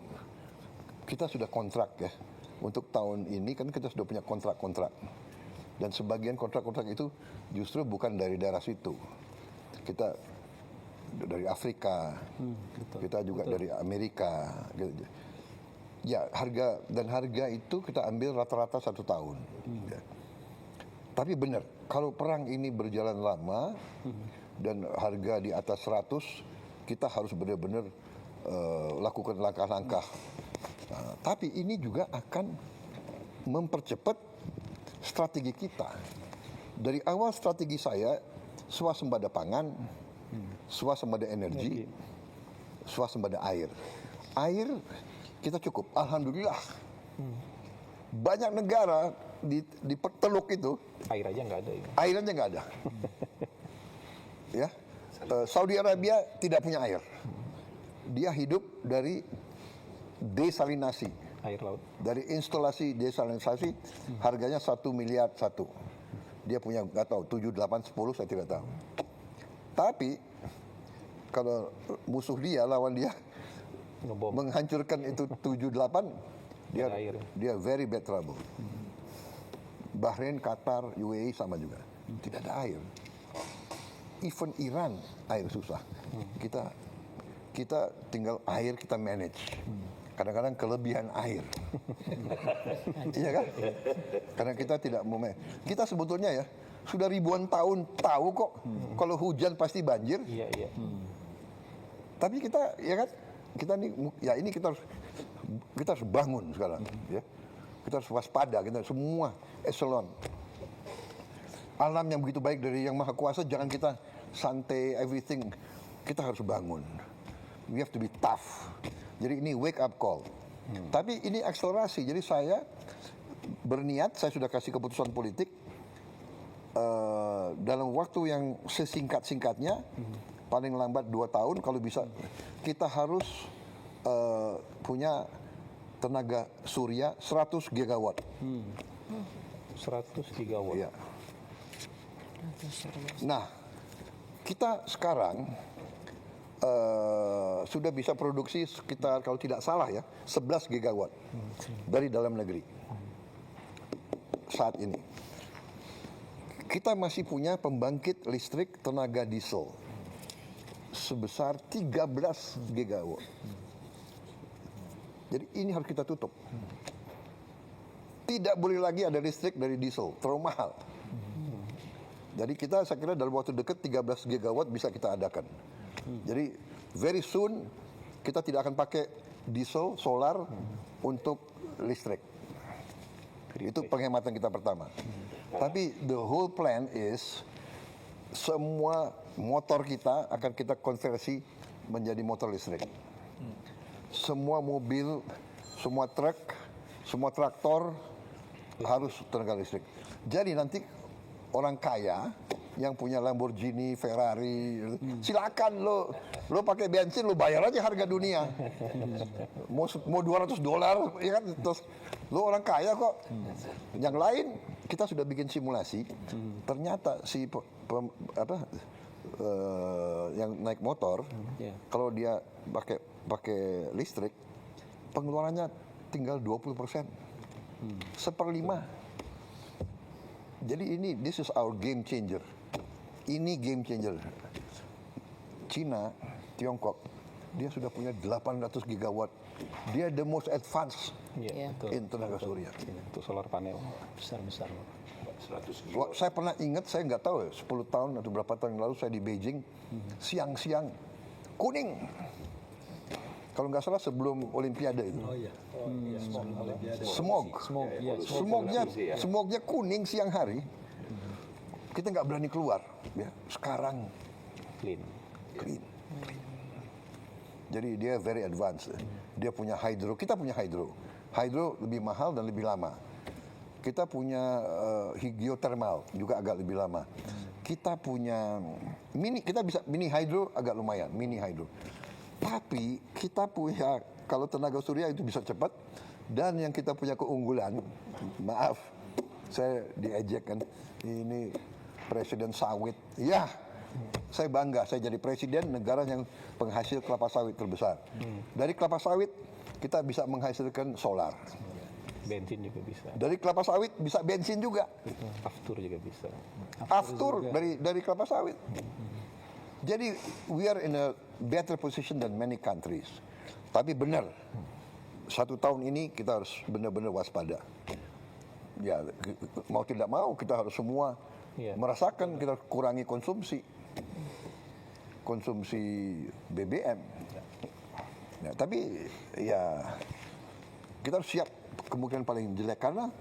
kita sudah kontrak ya, untuk tahun ini kan kita sudah punya kontrak-kontrak, dan sebagian kontrak-kontrak itu justru bukan dari daerah situ, kita dari Afrika, kita juga dari Amerika, gitu. Ya, harga itu kita ambil rata-rata 1 tahun. Ya. Tapi benar, kalau perang ini berjalan lama dan harga di atas 100, kita harus benar-benar lakukan langkah-langkah. Tapi ini juga akan mempercepat strategi kita. Dari awal strategi saya, swasembada pangan, swasembada energi, swasembada air. Air kita cukup, alhamdulillah. Banyak negara di Teluk itu Air aja nggak ada. Ya. air aja nggak ada. Ya, Saudi Arabia tidak punya air. Dia hidup dari desalinasi, Air laut. dari instalasi desalinasi, harganya 1 miliar satu. Dia punya nggak tahu 7, 8, 10 saya tidak tahu. Tapi kalau musuh dia, lawan dia Ngebom. menghancurkan itu 7, 8, dia Ada air. dia very bad trouble. Bahrain, Qatar, UAE sama juga, tidak ada air. Even Iran air susah. Kita tinggal air kita manage. Kadang-kadang kelebihan air. Iya kan? Karena kita tidak mau kita sebetulnya ya sudah ribuan tahun tahu kok kalau hujan pasti banjir. Iya, iya. Tapi kita ya kan, kita ini kita harus bangun sekarang ya. Kita harus waspada, kita semua eselon. Alam yang begitu baik dari Yang Maha Kuasa, jangan kita santai everything. Kita harus bangun. We have to be tough. Jadi ini wake up call. Tapi ini akselerasi. Jadi saya berniat, saya sudah kasih keputusan politik dalam waktu yang sesingkat-singkatnya, paling lambat 2 tahun kalau bisa, kita harus punya tenaga surya 100 gigawatt. 100 gigawatt. Ya. Nah, kita sekarang sudah bisa produksi sekitar, kalau tidak salah ya, 11 gigawatt dari dalam negeri saat ini. Kita masih punya pembangkit listrik tenaga diesel sebesar 13 gigawatt. Jadi ini harus kita tutup. Tidak boleh lagi ada listrik dari diesel, terlalu mahal. Jadi kita, saya kira dalam waktu dekat 13 gigawatt bisa kita adakan. Jadi very soon kita tidak akan pakai diesel, solar untuk listrik. Itu penghematan kita pertama. Tapi the whole plan is semua motor kita akan kita konversi menjadi motor listrik. Semua mobil, semua truk, semua traktor harus tenaga listrik. Jadi nanti orang kaya yang punya Lamborghini, Ferrari, silakan lo pakai bensin, lo bayar aja harga dunia. Mau $200, ya kan? Terus lo orang kaya kok. Yang lain kita sudah bikin simulasi. Ternyata si yang naik motor, kalau dia pakai listrik, pengeluarannya tinggal 20%, 1/5. Jadi this is our game changer. Ini game changer. Cina, Tiongkok, dia sudah punya 800 gigawatt. Dia the most advanced in tenaga surya. Untuk solar panel. Besar-besar. Saya pernah ingat, saya nggak tahu ya, 10 tahun atau berapa tahun yang lalu saya di Beijing, siang-siang kuning. Kalau nggak salah sebelum Olimpiade itu. Oh iya. Smognya kuning siang hari. Kita nggak berani keluar. Ya. Sekarang Clean. Jadi dia very advanced. Dia punya hydro, kita punya hydro. Hydro lebih mahal dan lebih lama. Kita punya geothermal juga agak lebih lama. Kita punya mini hydro agak lumayan, mini hydro. Tapi kita punya kalau tenaga surya itu bisa cepat, dan yang kita punya keunggulan, maaf, saya diejek kan, ini presiden sawit. Ya, saya bangga, saya jadi presiden negara yang penghasil kelapa sawit terbesar. Dari kelapa sawit kita bisa menghasilkan solar. Bensin juga bisa. Dari kelapa sawit bisa bensin juga. Aftur juga bisa. Aftur dari kelapa sawit. Jadi we are in a better position than many countries. Tapi benar, 1 tahun ini kita harus benar-benar waspada. Ya, mau tidak mau kita harus semua merasakan, kita kurangi konsumsi BBM. Ya, tapi ya kita harus siap kemungkinan paling jelek, karena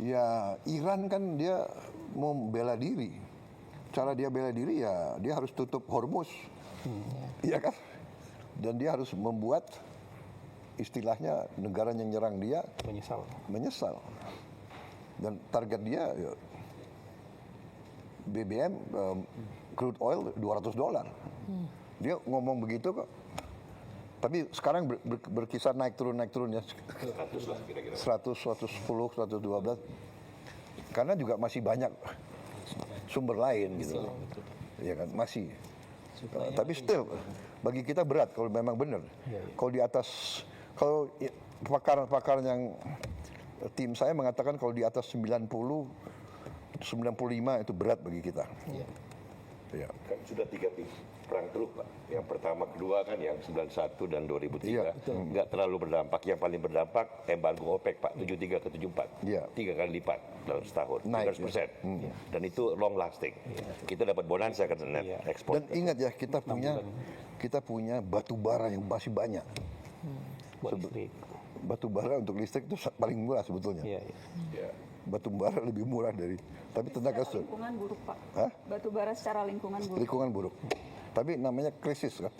ya Iran kan dia mau bela diri. Cara dia bela diri ya dia harus tutup Hormuz. Iya kan? Dan dia harus membuat istilahnya negara yang nyerang dia menyesal. Dan target dia ya, BBM crude oil $200. Dia ngomong begitu kok. Tapi sekarang berkisar naik turun ya. 100, 110, 112. Karena juga masih banyak sumber lain gitu. Ya kan, masih. Tapi still bagi kita berat kalau memang benar. Kalau di atas, kalau pakar yang tim saya mengatakan kalau di atas 90, 95 itu berat bagi kita. Ya. Kan sudah 3 perang teluk, Pak. Yang pertama, kedua kan yang 91 dan 2003. Nggak terlalu berdampak. Yang paling berdampak embargo OPEC, Pak. 73 ke 74. 3 kali lipat dalam setahun. 300%. Dan itu long lasting. Kita dapat bonansa kan net ekspor. Dan ingat ya, kita punya batu bara yang masih banyak. Batu bara untuk listrik itu paling murah sebetulnya. Batu bara lebih murah dari, tapi tenaga surya. Lingkungan buruk, Pak. Batu bara secara lingkungan buruk. Lingkungan buruk. Tapi namanya krisis kan.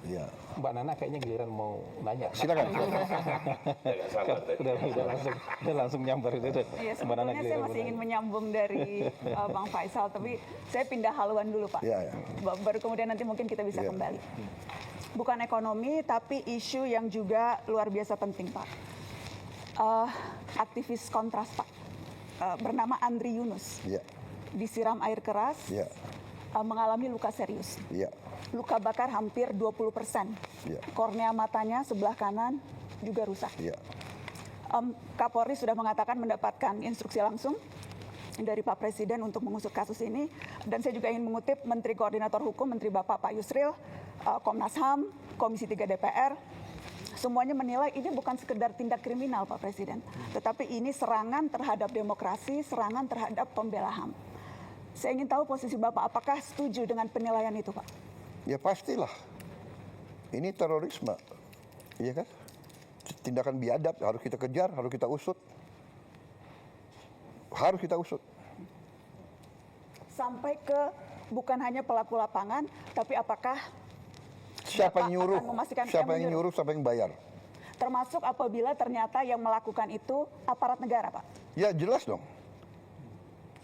Ya. Mbak Nana kayaknya giliran mau nanya. Silakan. udah langsung nyambar itu. Iya, sebetulnya saya masih ingin menyambung dari Bang Faisal, tapi saya pindah haluan dulu, Pak. Baru kemudian nanti mungkin kita bisa kembali. Bukan ekonomi, tapi isu yang juga luar biasa penting, Pak. Aktivis kontras, Pak, bernama Andri Yunus, disiram air keras, mengalami luka serius. Luka bakar hampir 20%. Kornea matanya sebelah kanan juga rusak. Kapolri sudah mengatakan mendapatkan instruksi langsung dari Pak Presiden untuk mengusut kasus ini. Dan saya juga ingin mengutip Menteri Koordinator Hukum, Menteri Bapak Pak Yusril, Komnas HAM, Komisi 3 DPR, semuanya menilai ini bukan sekedar tindak kriminal, Pak Presiden, tetapi ini serangan terhadap demokrasi, serangan terhadap pembela HAM. Saya ingin tahu posisi Bapak, apakah setuju dengan penilaian itu, Pak? Ya pastilah. Ini terorisme, iya kan? Tindakan biadab harus kita kejar, harus kita usut. Harus kita usut. Sampai ke bukan hanya pelaku lapangan, tapi apakah siapa yang nyuruh, siapa yang bayar. Termasuk apabila ternyata yang melakukan itu aparat negara, Pak? Ya jelas dong.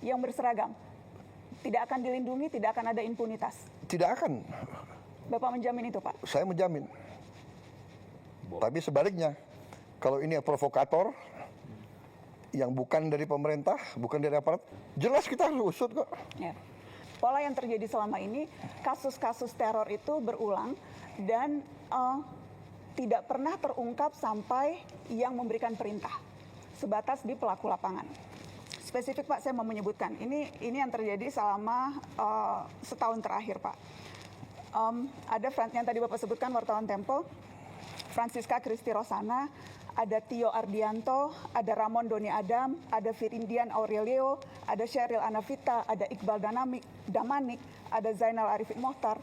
Yang berseragam. Tidak akan dilindungi, tidak akan ada impunitas. Tidak akan. Bapak menjamin itu, Pak? Saya menjamin. Tapi sebaliknya, kalau ini provokator yang bukan dari pemerintah, bukan dari aparat, jelas kita harus usut kok. Ya. Pola yang terjadi selama ini, kasus-kasus teror itu berulang dan tidak pernah terungkap sampai yang memberikan perintah, sebatas di pelaku lapangan. Spesifik, Pak, saya mau menyebutkan, ini yang terjadi selama setahun terakhir, Pak. Ada yang tadi Bapak sebutkan, wartawan Tempo, Francisca Christy Rosana, ada Tio Ardianto, ada Ramon Doni Adam, ada Firindian Aurelio, ada Sheryl Anavita, ada Iqbal Damanik, ada Zainal Arifin Mohtar.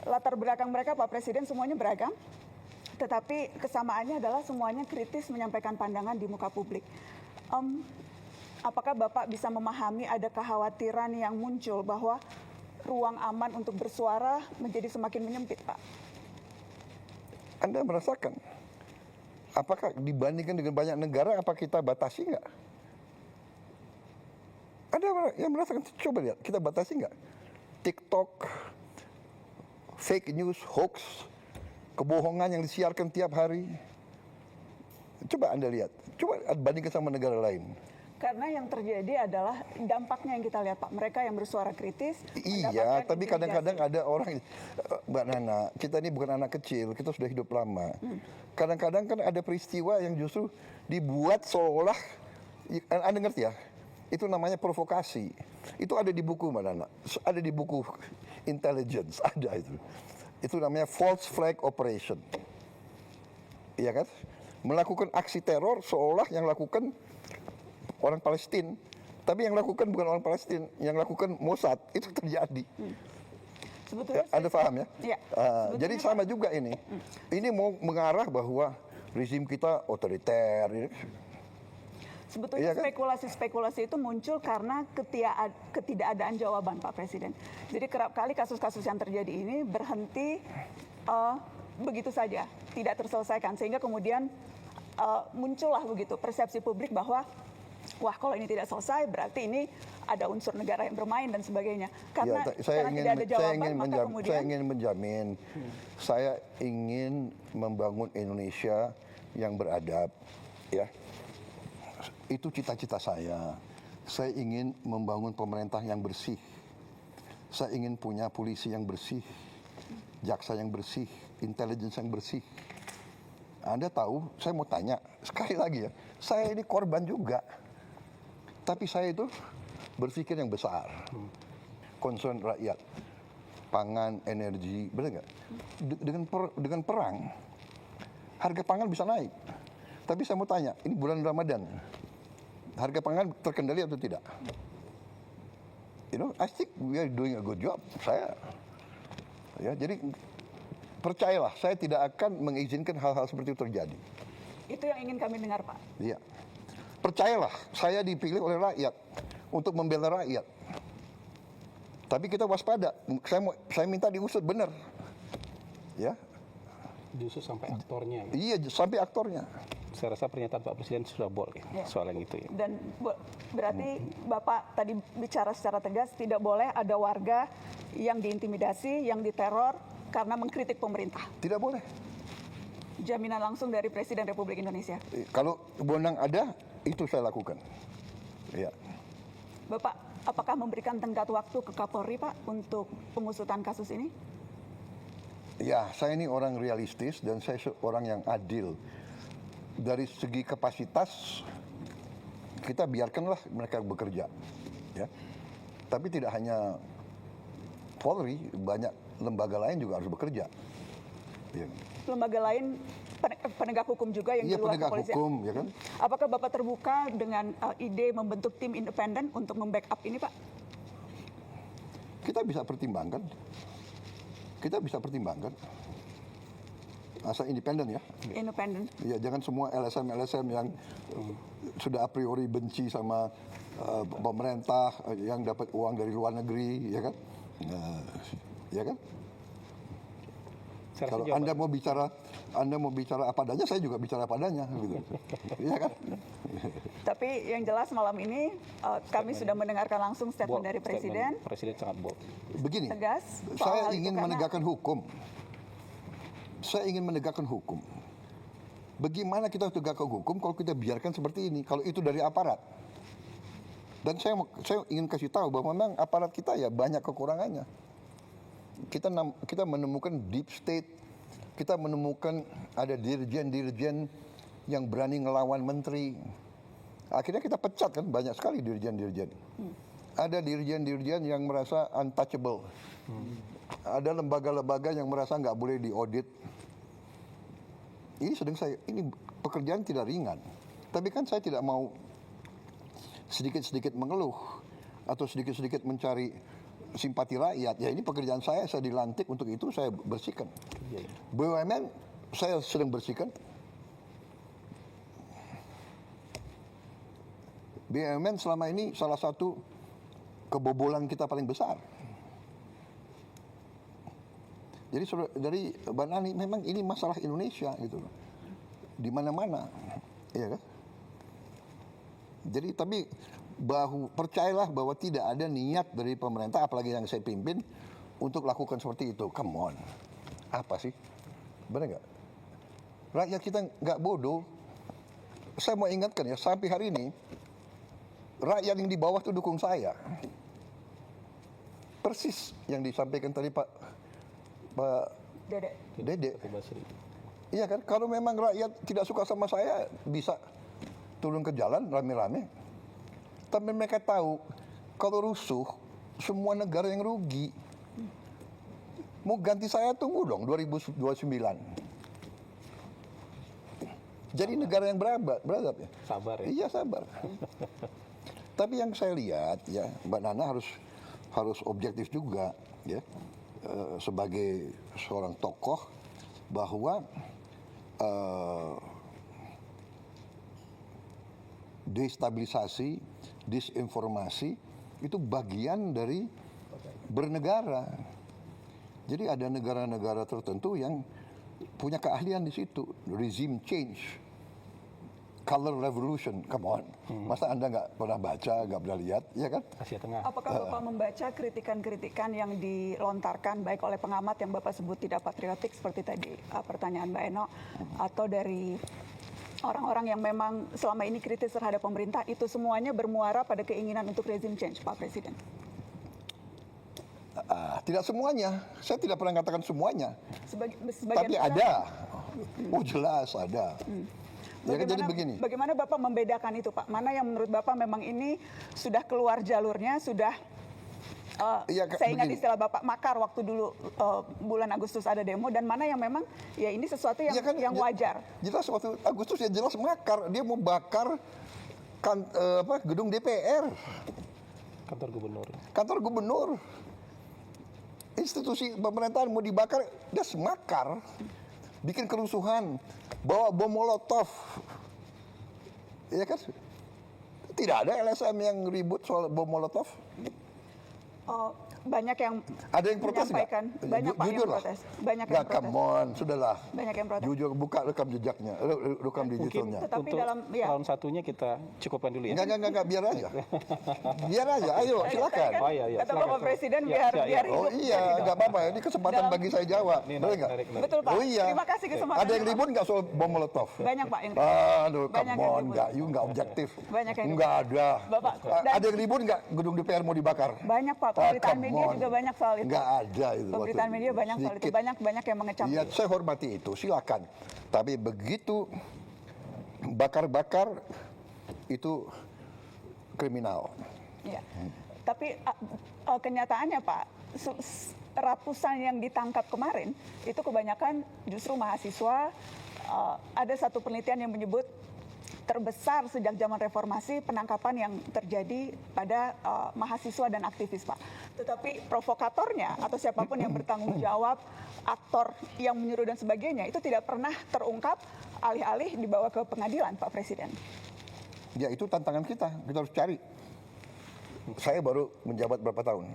Latar belakang mereka, Pak Presiden, semuanya beragam, tetapi kesamaannya adalah semuanya kritis menyampaikan pandangan di muka publik. Apakah Bapak bisa memahami ada kekhawatiran yang muncul bahwa ruang aman untuk bersuara menjadi semakin menyempit, Pak? Anda merasakan? Apakah dibandingkan dengan banyak negara, apa kita batasi nggak? Ada yang merasakan? Coba lihat, kita batasi nggak? TikTok, fake news, hoax, kebohongan yang disiarkan tiap hari. Coba Anda lihat, coba bandingkan sama negara lain. Karena yang terjadi adalah dampaknya yang kita lihat, Pak. Mereka yang bersuara kritis. Iya, mendapatkan tapi kadang-kadang intimidasi. ada orang, Mbak Nana, kita ini bukan anak kecil, kita sudah hidup lama. Kadang-kadang kan ada peristiwa yang justru dibuat seolah, Anda ngerti ya, itu namanya provokasi. Itu ada di buku Mbak Nana, ada di buku intelligence, ada itu. Itu namanya false flag operation. Iya kan? Melakukan aksi teror seolah yang lakukan orang Palestina, tapi yang lakukan bukan orang Palestina, yang lakukan Mossad. Itu terjadi. Sebetulnya Anda paham ya? Iya. Jadi sama juga ini. Ini mau mengarah bahwa rezim kita otoriter. Sebetulnya Iya kan? spekulasi-spekulasi itu muncul karena ketidakadaan jawaban Pak Presiden. Jadi kerap kali kasus-kasus yang terjadi ini berhenti begitu saja, tidak terselesaikan. Sehingga kemudian muncullah begitu persepsi publik bahwa wah kalau ini tidak selesai berarti ini ada unsur negara yang bermain dan sebagainya. Karena, saya karena tidak ada jawaban maka kemudian saya ingin menjamin, saya ingin membangun Indonesia yang beradab, ya. Itu cita-cita saya. Saya ingin membangun pemerintah yang bersih. Saya ingin punya polisi yang bersih, jaksa yang bersih, intelligence yang bersih. Anda tahu, saya mau tanya sekali lagi ya, saya ini korban juga. Tapi saya itu berpikir yang besar. Concern rakyat, pangan, energi, benar nggak? Dengan perang, harga pangan bisa naik. Tapi saya mau tanya, ini bulan Ramadan, harga pangan terkendali atau tidak? I think we are doing a good job. Jadi percayalah, saya tidak akan mengizinkan hal-hal seperti itu terjadi. itu yang ingin kami dengar Pak. Iya. Percayalah, saya dipilih oleh rakyat untuk membela rakyat. Tapi kita waspada. Saya minta diusut benar. Ya. Justru sampai aktornya. Iya, sampai aktornya. Saya rasa pernyataan Pak Presiden sudah boleh soal yang itu ya. Dan berarti Bapak tadi bicara secara tegas tidak boleh ada warga yang diintimidasi, yang diteror karena mengkritik pemerintah. Tidak boleh. Jaminan langsung dari Presiden Republik Indonesia. Kalau wewenang ada, itu saya lakukan. Ya. Bapak, apakah memberikan tenggat waktu ke Kapolri Pak untuk pengusutan kasus ini? Ya, saya ini orang realistis dan saya orang yang adil. Dari segi kapasitas, kita biarkanlah mereka bekerja. Ya. Tapi tidak hanya Polri, banyak lembaga lain juga harus bekerja. Ya. Lembaga lain penegak hukum juga yang di luar penegak kepolisian. hukum, ya kan? Apakah Bapak terbuka dengan ide membentuk tim independen untuk membackup ini, Pak? Kita bisa pertimbangkan. Asal independen ya. Independen. Ya, jangan semua LSM yang sudah a priori benci sama pemerintah yang dapat uang dari luar negeri, ya kan? Ya kan? Kalau Anda mau bicara apa adanya, saya juga bicara apa adanya, gitu. Iya kan? Tapi yang jelas malam ini kami sudah mendengarkan langsung statement dari Presiden. Presiden sangat bold. Begini, Tegas. soal saya hal itu ingin karena menegakkan hukum. Saya ingin menegakkan hukum. Bagaimana kita tegakkan hukum kalau kita biarkan seperti ini? Kalau itu dari aparat. Dan saya ingin kasih tahu bahwa memang aparat kita ya banyak kekurangannya. Kita menemukan deep state, kita menemukan ada dirjen-dirjen yang berani ngelawan menteri. Akhirnya kita pecat kan, banyak sekali dirjen-dirjen. Ada dirjen-dirjen yang merasa untouchable. Ada lembaga-lembaga yang merasa nggak boleh diaudit. Ini pekerjaan tidak ringan. Tapi kan saya tidak mau sedikit-sedikit mengeluh atau sedikit-sedikit mencari simpati rakyat. Ya ini pekerjaan saya dilantik untuk itu, saya bersihkan. BUMN saya sedang bersihkan. BUMN selama ini salah satu kebobolan kita paling besar. Jadi dari Bang Ani, memang ini masalah Indonesia gitu loh. Di mana-mana, ya kan? Jadi tapi percayalah bahwa tidak ada niat dari pemerintah, apalagi yang saya pimpin, untuk lakukan seperti itu. Come on, apa sih? Benar nggak? Rakyat kita nggak bodoh. saya mau ingatkan ya, sampai hari ini rakyat yang di bawah itu dukung saya. Persis yang disampaikan tadi Pak Dede. Iya kan, kalau memang rakyat tidak suka sama saya, bisa turun ke jalan rame-rame. Tapi mereka tahu, kalau rusuh, semua negara yang rugi. Mau ganti saya, tunggu dong 2029. Jadi negara yang beradab ya. Sabar ya. Iya, sabar. Tapi yang saya lihat ya, Mbak Nana harus objektif juga ya, sebagai seorang tokoh, bahwa destabilisasi, disinformasi itu bagian dari bernegara. Jadi ada negara-negara tertentu yang punya keahlian di situ, regime change, color revolution, come on. Masa Anda nggak pernah baca, nggak pernah lihat, ya kan? Asia Tengah. Apakah Bapak membaca kritikan-kritikan yang dilontarkan baik oleh pengamat yang Bapak sebut tidak patriotik seperti tadi pertanyaan Mbak Eno, atau dari orang-orang yang memang selama ini kritis terhadap pemerintah, itu semuanya bermuara pada keinginan untuk regime change, Pak Presiden? Tidak semuanya, saya tidak pernah katakan semuanya. Sebagian Tapi besar. ada, oh jelas ada. Ya kan, jadi begini. Bagaimana Bapak membedakan itu, Pak? Mana yang menurut Bapak memang ini sudah keluar jalurnya, sudah saya ingat begini. istilah Bapak makar waktu dulu bulan Agustus ada demo, dan mana yang memang ya ini sesuatu yang Ya kan, yang wajar. Jelas waktu Agustus ya jelas makar, dia mau bakar gedung DPR, kantor gubernur. Institusi pemerintahan mau dibakar, dia semakar, bikin kerusuhan, bawa bom molotov, ya kan? Tidak ada LSM yang ribut soal bom molotov. Banyak yang Ada yang protes nggak? menyampaikan, banyak Pak yang Jujur lah. protes, banyak yang Nggak, protes. come on, sudahlah. Banyak yang protes. Jujur, buka rekam jejaknya, rekam Mungkin digitalnya. Tetapi untuk dalam- ya. round satunya kita cukupkan dulu ya. Enggak, biar aja. Biar aja, ayo silakan. Oh, iya, Kata silakan. Bapak Presiden Ya, biar ya, biar ya. Oh hidup. iya, nggak apa-apa. Ini kesempatan Dalam- bagi saya jawab. Ini Boleh nggak? menarik. Betul Pak. Oh iya. Terima kasih kesempatan. Ada yang ribut nggak soal bom molotov? Banyak Pak yang Aduh, Banyak come yang on, ribut. nggak objektif. Banyak yang Nggak ada. Bapak, dan- Ada yang ribut nggak gedung DPR mau dibakar? banyak Pak. Ah, Pemberitaan come media on. juga banyak soal itu. Nggak ada itu. Pemberitaan waktu media banyak soal itu. sedikit. Banyak yang mengecam. Iya, saya hormati itu, silakan. Tapi begitu bakar-bakar itu kriminal. Iya. Tapi kenyataannya Pak, ratusan yang ditangkap kemarin itu kebanyakan justru mahasiswa. Ada satu penelitian yang menyebut terbesar sejak zaman reformasi penangkapan yang terjadi pada mahasiswa dan aktivis, Pak. Tetapi provokatornya atau siapapun yang bertanggung jawab, aktor yang menyuruh dan sebagainya, itu tidak pernah terungkap, alih-alih dibawa ke pengadilan, Pak Presiden. Ya itu tantangan kita harus cari. Saya baru menjabat berapa tahun?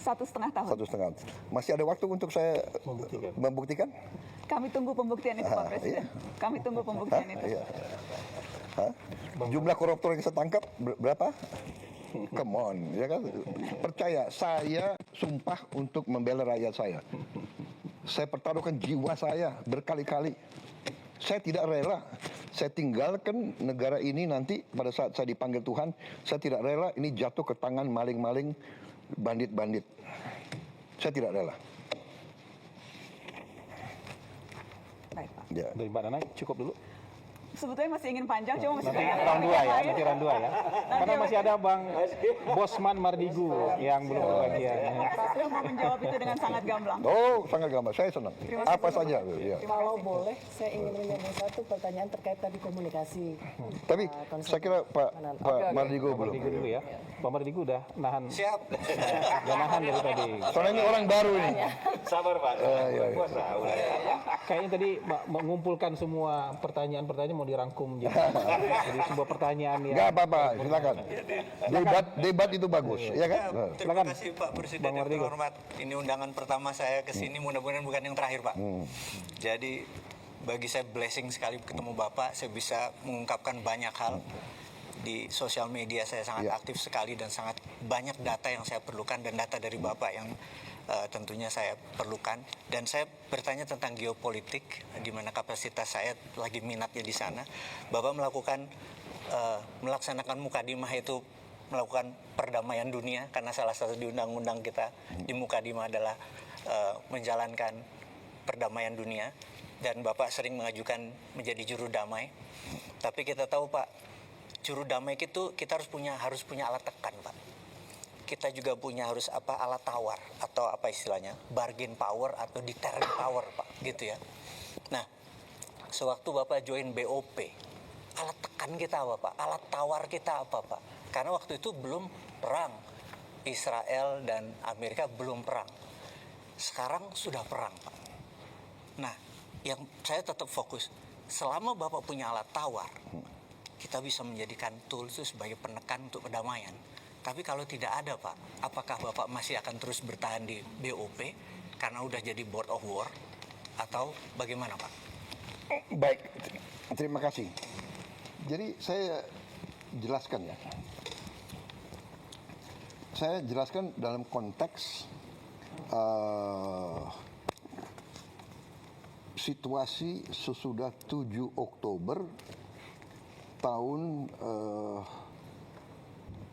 1,5 tahun. 1,5. Masih ada waktu untuk saya membuktikan? Kami tunggu pembuktian itu, Pak Presiden. Kami tunggu pembuktian itu. Iya. Hah? Jumlah koruptor yang saya tangkap berapa? Come on, ya kan? Percaya, saya sumpah untuk membela rakyat saya. Saya pertaruhkan jiwa saya berkali-kali. Saya tidak rela. Saya tinggalkan negara ini nanti pada saat saya dipanggil Tuhan. Saya tidak rela ini jatuh ke tangan maling-maling, bandit-bandit. Saya tidak rela. Baik, Pak. Ya. Dari Mbak Nana cukup dulu. Sebetulnya masih ingin panjang, cuma masih Nanti banyak round 2 ya, lain. nanti round 2 ya. Karena masih ada Bang Bosman Mardigu yang belum kebagian. Saya mau menjawab itu dengan sangat gamblang. Oh, sangat gampang. Saya senang. Apa saja. Ya. Kalau boleh, saya ingin menyambung satu pertanyaan terkait tadi komunikasi. Tapi saya kira Pak Mardigu belum. Mardigu dulu ya. Pak Mardigu udah nahan. Siap. Udah nahan dari tadi. Soalnya ini orang baru ini. Sabar Pak. Iya. Kayaknya tadi mengumpulkan semua pertanyaan-pertanyaan mau dirangkum jadi sebuah pertanyaan yang Enggak apa-apa, silakan. Debat itu bagus, ya kan? Terima kasih Pak Presiden Bang yang Mardigu. terhormat. Ini undangan pertama saya ke sini, mudah-mudahan bukan yang terakhir Pak. Jadi bagi saya blessing sekali ketemu Bapak, saya bisa mengungkapkan banyak hal. Di sosial media saya sangat aktif sekali dan sangat banyak data yang saya perlukan dan data dari Bapak yang tentunya saya perlukan. Dan saya bertanya tentang geopolitik, di mana kapasitas saya lagi minatnya di sana. Bapak melaksanakan Mukadimah itu melakukan perdamaian dunia, karena salah satu di undang-undang kita di Mukadimah adalah menjalankan perdamaian dunia. Dan Bapak sering mengajukan menjadi juru damai. Tapi kita tahu Pak, juru damai itu kita harus punya alat tekan Pak. Kita juga harus alat tawar atau apa istilahnya, bargain power atau deterrent power Pak, gitu ya. Nah, sewaktu Bapak join BOP, alat tekan kita apa Pak? Alat tawar kita apa Pak? Karena waktu itu belum perang, Israel dan Amerika belum perang. Sekarang sudah perang Pak. Nah, yang saya tetap fokus, selama Bapak punya alat tawar, kita bisa menjadikan tool itu sebagai penekan untuk perdamaian. Tapi kalau tidak ada Pak, apakah Bapak masih akan terus bertahan di BOP karena udah jadi board of war, atau bagaimana Pak? Baik, terima kasih. Jadi saya jelaskan ya. Saya jelaskan dalam konteks situasi sesudah 7 Oktober tahun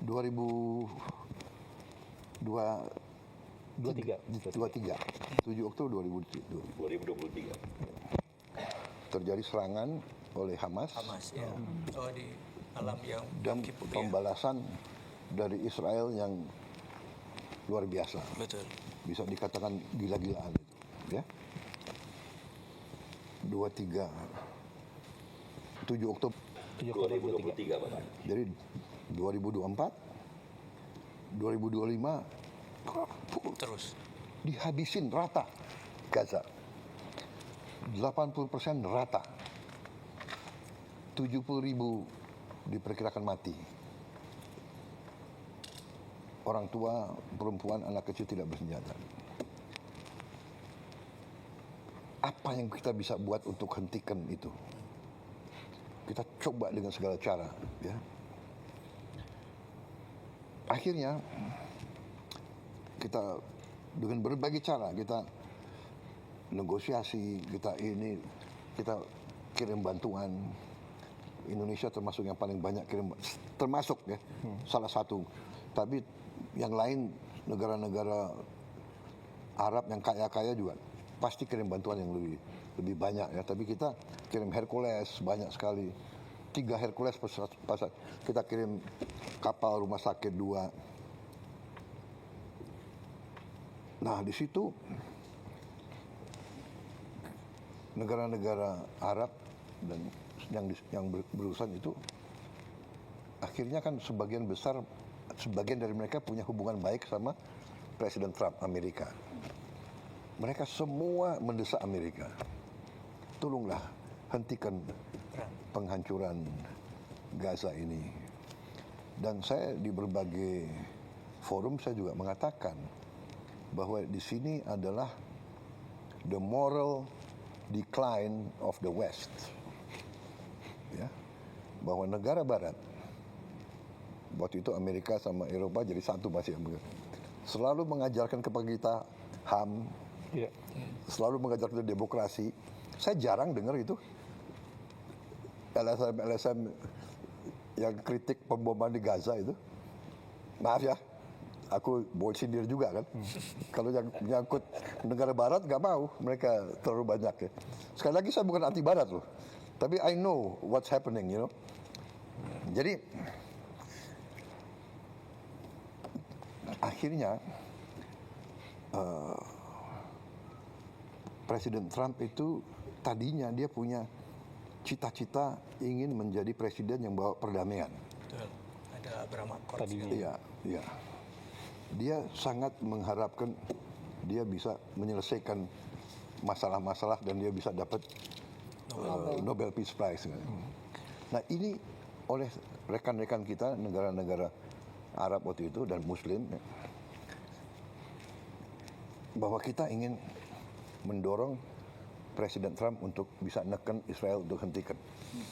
2023. 7 Oktober 2023. Terjadi serangan oleh Hamas Ya. Oh, di alam yang dan pembalasan dari Israel yang luar biasa. Betul. Bisa dikatakan gila-gilaan itu, ya. 7 Oktober 2023 Bapak. Jadi 2024, 2025 Terus. dihabisin rata Gaza. 80% rata. 70.000 diperkirakan mati. Orang tua, perempuan, anak kecil tidak bersenjata. Apa yang kita bisa buat untuk hentikan itu? Kita coba dengan segala cara, ya. Akhirnya kita dengan berbagai cara kita negosiasi, kita kirim bantuan. Indonesia termasuk yang paling banyak kirim, termasuk ya, salah satu. Tapi yang lain negara-negara Arab yang kaya-kaya juga pasti kirim bantuan yang lebih banyak ya. Tapi kita kirim Hercules banyak sekali. 3 Hercules pasar. Kita kirim kapal rumah sakit 2. Nah, di situ negara-negara Arab dan yang berurusan itu akhirnya kan sebagian dari mereka punya hubungan baik sama Presiden Trump Amerika. Mereka semua mendesak Amerika, tolonglah hentikan penghancuran Gaza ini. Dan saya di berbagai forum saya juga mengatakan bahwa di sini adalah the moral decline of the West. Ya, bahwa negara Barat, waktu itu Amerika sama Eropa jadi satu masih, selalu mengajarkan kepada kita HAM, selalu mengajarkan kita demokrasi. Saya jarang dengar itu LSM yang kritik pemboman di Gaza itu. Maaf ya, aku boleh sindir juga kan. Kalau yang menyangkut negara Barat nggak mau, mereka terlalu banyak ya. Sekali lagi saya bukan anti Barat loh, tapi I know what's happening, you know. Jadi akhirnya Presiden Trump itu tadinya dia punya cita-cita ingin menjadi presiden yang bawa perdamaian. Betul. Ada Abraham Accords. Iya, iya. Dia sangat mengharapkan dia bisa menyelesaikan masalah-masalah dan dia bisa dapat Nobel Peace Prize. Nah, ini oleh rekan-rekan kita negara-negara Arab waktu itu dan Muslim bahwa kita ingin mendorong Presiden Trump untuk bisa neken Israel untuk hentikan.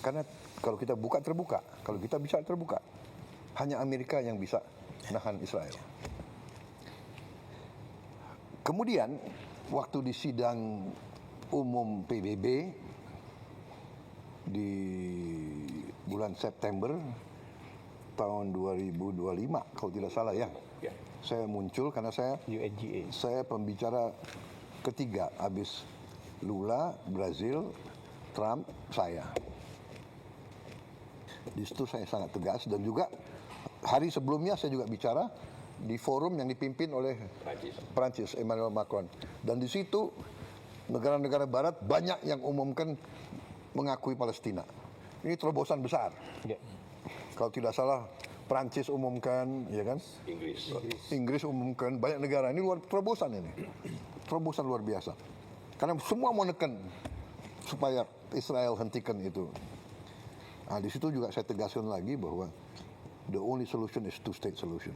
Karena kalau kita buka terbuka, kalau kita bisa terbuka, hanya Amerika yang bisa nahan Israel. Kemudian waktu di sidang umum PBB di bulan September tahun 2025 kalau tidak salah ya. Saya muncul karena saya pembicara ketiga habis Lula, Brazil, Trump, saya. Di situ saya sangat tegas dan juga hari sebelumnya saya juga bicara di forum yang dipimpin oleh Prancis, Emmanuel Macron. Dan di situ negara-negara barat banyak yang umumkan mengakui Palestina. Ini terobosan besar. Kalau tidak salah Prancis umumkan, ya kan? Inggris umumkan, banyak negara. Ini terobosan ini. Terobosan luar biasa. Karena semua mau neken supaya Israel hentikan itu. Nah, di situ juga saya tegaskan lagi bahwa the only solution is two-state solution.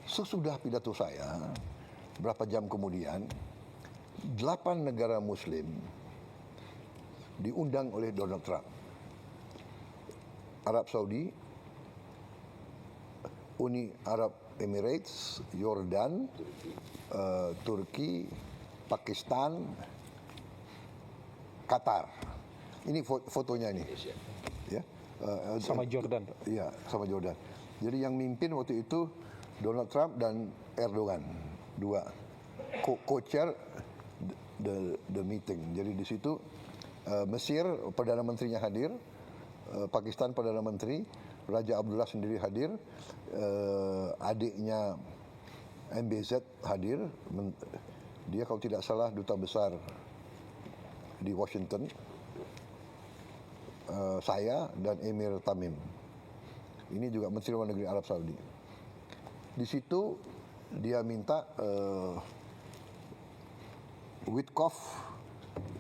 Sesudah pidato saya, berapa jam kemudian, 8 negara Muslim diundang oleh Donald Trump. Arab Saudi, Uni Arab Emirates, Yordan, Turki, Pakistan, Qatar. Ini fotonya ini. Ya. Sama Jordan. Iya, sama Jordan. Jadi yang mimpin waktu itu Donald Trump dan Erdogan, dua co-chair the meeting. Jadi di situ Mesir Perdana Menterinya hadir, Pakistan Perdana Menteri, Raja Abdullah sendiri hadir, adiknya MBZ hadir, dia kalau tidak salah duta besar di Washington, saya dan Emir Tamim. Ini juga Menteri Luar Negeri Arab Saudi. Di situ dia minta Witkoff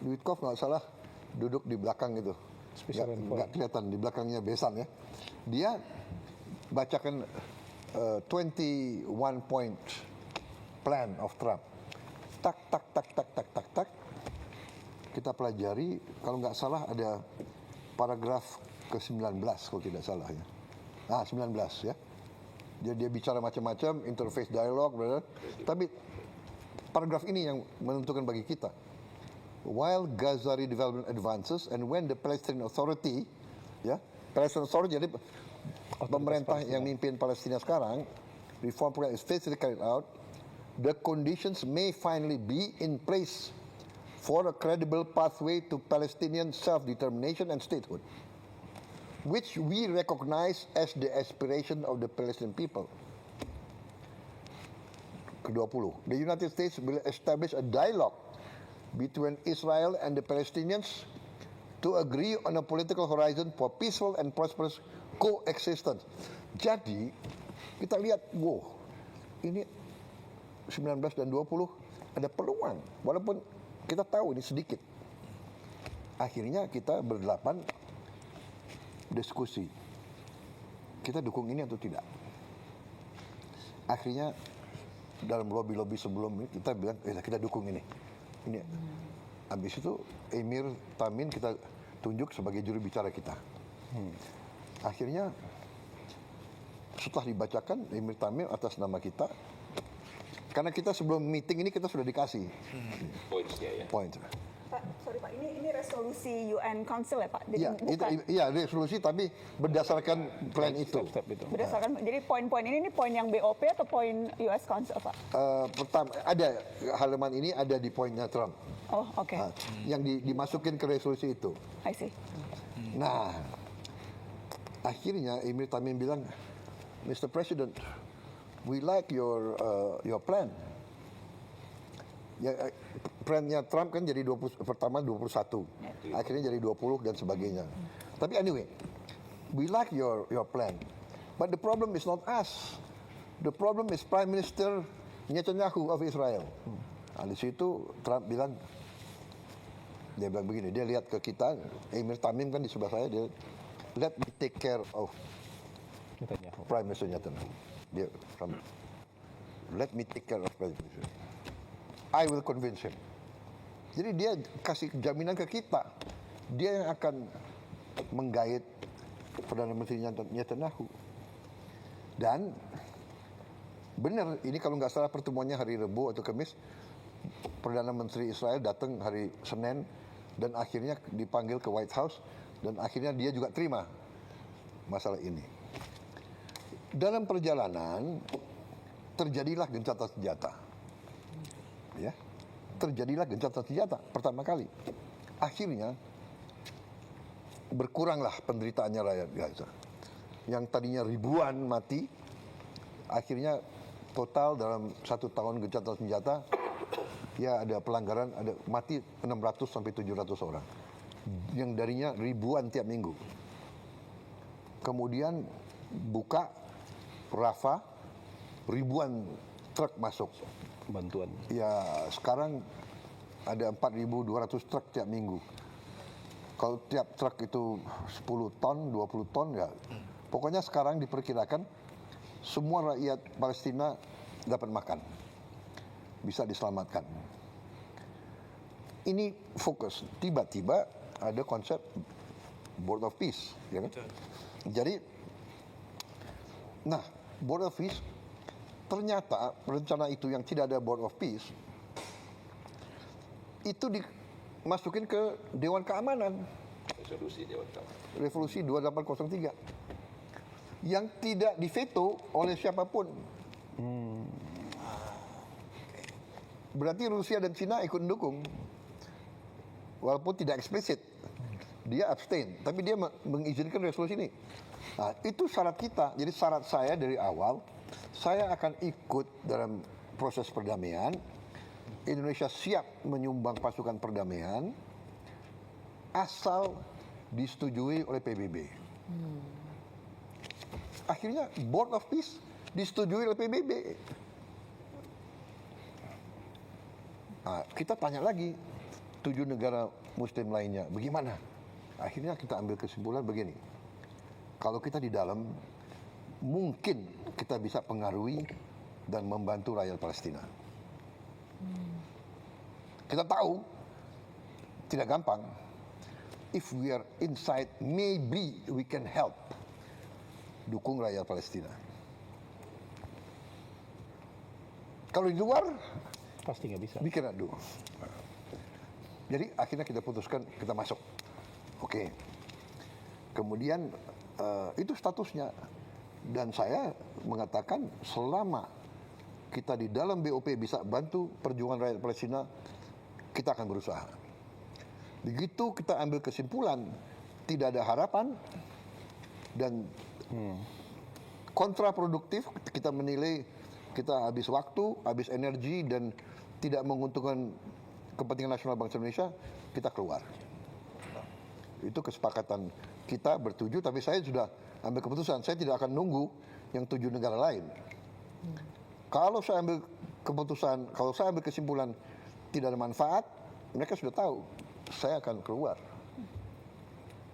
nggak salah duduk di belakang itu, nggak kelihatan di belakangnya besan ya. Dia bacakan 21 point plan of Trump. Tak. Kita pelajari, kalau nggak salah ada paragraf ke-19 kalau tidak salah ya. 19 ya. Jadi dia bicara macam-macam, interface dialog, tapi paragraf ini yang menentukan bagi kita. While Gaza redevelopment advances and when the Palestinian Authority, ya, Palestinian Authority jadi pemerintah yang mimpin Palestina sekarang, reform program is faithfully carried out, the conditions may finally be in place for a credible pathway to Palestinian self-determination and statehood, which we recognize as the aspiration of the Palestinian people. Ke-20, the United States will establish a dialogue between Israel and the Palestinians to agree on a political horizon for peaceful and prosperous coexistence. Jadi, kita lihat, ini 19 dan 20 ada peluang, walaupun kita tahu ini sedikit. Akhirnya kita berdelapan diskusi, kita dukung ini atau tidak. Akhirnya dalam lobby sebelum ini kita bilang kita dukung ini. Habis itu Emir Tamim kita tunjuk sebagai juru bicara kita. Akhirnya setelah dibacakan Emir Tamim atas nama kita, karena kita sebelum meeting ini kita sudah dikasih poin. Pak, sorry Pak, ini resolusi UN Council ya Pak? Jadi iya resolusi tapi berdasarkan plan itu. Berdasarkan, jadi poin-poin ini poin yang BOP atau poin US Council Pak? Pertama ada halaman ini ada di poinnya Trump. Oh oke. Yang dimasukin ke resolusi itu. I see. Nah, akhirnya Emir Tamim bilang, Mr. President, we like your plan. Ya, plannya Trump kan jadi pertama 21, akhirnya jadi 20 dan sebagainya. Tapi anyway, we like your plan, but the problem is not us. The problem is Prime Minister Netanyahu of Israel. Nah, di situ Trump bilang, dia bilang begini, dia lihat ke kita, Emir Tamim kan di sebelah saya, dia let me take care of Prime Minister Netanyahu. Dia let me take care of Prime Minister. I will convince him. Jadi dia kasih jaminan ke kita, dia yang akan menggait Perdana Menteri Netanyahu. Dan Benar, ini kalau nggak salah pertemuannya hari Rabu atau Kamis, Perdana Menteri Israel datang hari Senin dan akhirnya dipanggil ke White House dan akhirnya dia juga terima masalah ini. Dalam perjalanan terjadilah gencatan senjata. Ya. Terjadilah gencatan senjata pertama kali. Akhirnya berkuranglah penderitaannya rakyat Gaza. Yang tadinya ribuan mati, akhirnya total dalam 1 tahun gencatan senjata, ya ada pelanggaran, ada mati 600 sampai 700 orang. Yang darinya ribuan tiap minggu. Kemudian buka Rafah, ribuan truk masuk. Bantuan. Ya sekarang ada 4.200 truk tiap minggu. Kalau tiap truk itu 10 ton, 20 ton ya. Pokoknya sekarang diperkirakan semua rakyat Palestina dapat makan. Bisa diselamatkan. Ini fokus. Tiba-tiba ada konsep Board of Peace. Ya kan? Jadi, nah Board of Peace, ternyata rencana itu yang tidak ada Board of Peace, itu dimasukin ke Dewan Keamanan. Resolusi Dewan Keamanan. Resolusi 2803. Yang tidak diveto oleh siapapun. Berarti Rusia dan Cina ikut mendukung. Walaupun tidak eksplisit. Dia abstain, tapi dia mengizinkan resolusi ini. Nah, itu syarat kita. Jadi syarat saya dari awal, saya akan ikut dalam proses perdamaian. Indonesia siap menyumbang pasukan perdamaian asal disetujui oleh PBB. Akhirnya Board of Peace disetujui oleh PBB. Nah, kita tanya lagi 7 negara Muslim lainnya, bagaimana? Akhirnya kita ambil kesimpulan begini. Kalau kita di dalam, mungkin kita bisa pengaruhi dan membantu rakyat Palestina. Kita tahu, tidak gampang. If we are inside, maybe we can help. Dukung rakyat Palestina. Kalau di luar, Pasti nggak bisa. we cannot do. Jadi akhirnya kita putuskan, kita masuk. Oke. Kemudian itu statusnya. Dan saya mengatakan selama kita di dalam BOP bisa bantu perjuangan rakyat Palestina, kita akan berusaha. Begitu kita ambil kesimpulan, tidak ada harapan, dan kontraproduktif, kita menilai kita habis waktu, habis energi, dan tidak menguntungkan kepentingan nasional bangsa Indonesia, kita keluar. Itu kesepakatan kita bertujuh, tapi saya sudah ambil keputusan. Saya tidak akan nunggu yang 7 negara lain. Kalau saya ambil keputusan, kalau saya ambil kesimpulan tidak ada manfaat, mereka sudah tahu saya akan keluar.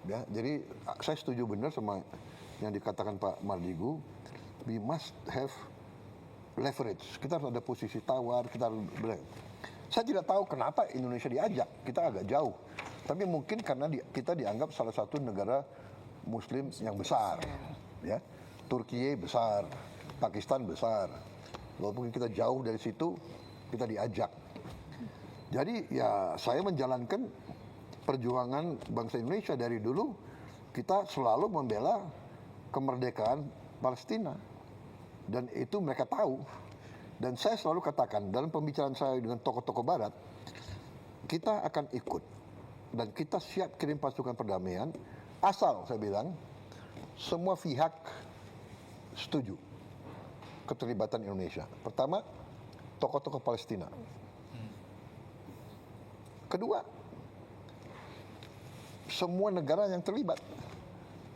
Ya, jadi saya setuju benar sama yang dikatakan Pak Mardigu. We must have leverage. Kita harus ada posisi tawar. Saya tidak tahu kenapa Indonesia diajak. Kita agak jauh. Tapi mungkin karena kita dianggap salah satu negara Muslim yang besar. Ya, Turki besar, Pakistan besar. Walaupun kita jauh dari situ, kita diajak. Jadi ya saya menjalankan perjuangan bangsa Indonesia dari dulu. Kita selalu membela kemerdekaan Palestina. Dan itu mereka tahu. Dan saya selalu katakan dalam pembicaraan saya dengan tokoh-tokoh Barat, kita akan ikut. Dan kita siap kirim pasukan perdamaian, asal saya bilang, semua pihak setuju keterlibatan Indonesia. Pertama, tokoh-tokoh Palestina. Kedua, semua negara yang terlibat.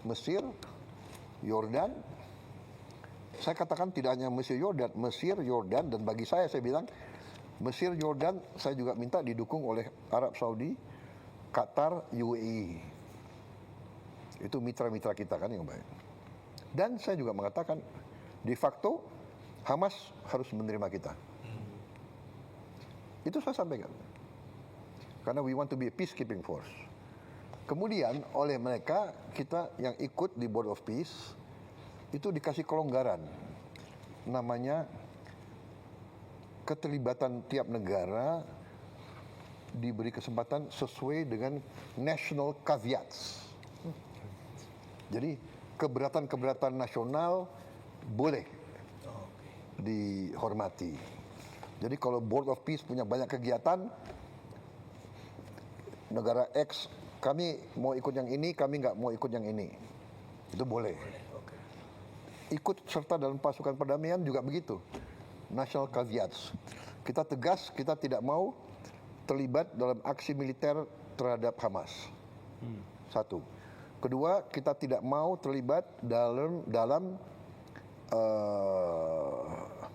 Mesir, Yordan. Saya katakan tidak hanya Mesir, Yordan, dan bagi saya bilang, Mesir, Yordan, saya juga minta didukung oleh Arab Saudi, Qatar, UAE. Itu mitra-mitra kita kan yang baik. Dan saya juga mengatakan, de facto, Hamas harus menerima kita. Itu saya sampaikan. Karena we want to be a peacekeeping force. Kemudian oleh mereka, kita yang ikut di Board of Peace, itu dikasih kelonggaran. Namanya keterlibatan tiap negara diberi kesempatan sesuai dengan national caveats. Jadi keberatan-keberatan nasional boleh dihormati. Jadi kalau Board of Peace punya banyak kegiatan, negara X, kami mau ikut yang ini, kami nggak mau ikut yang ini. Itu boleh. Ikut serta dalam pasukan perdamaian juga begitu. National caveats. Kita tegas, kita tidak mau terlibat dalam aksi militer terhadap Hamas. Satu. Kedua, kita tidak mau terlibat dalam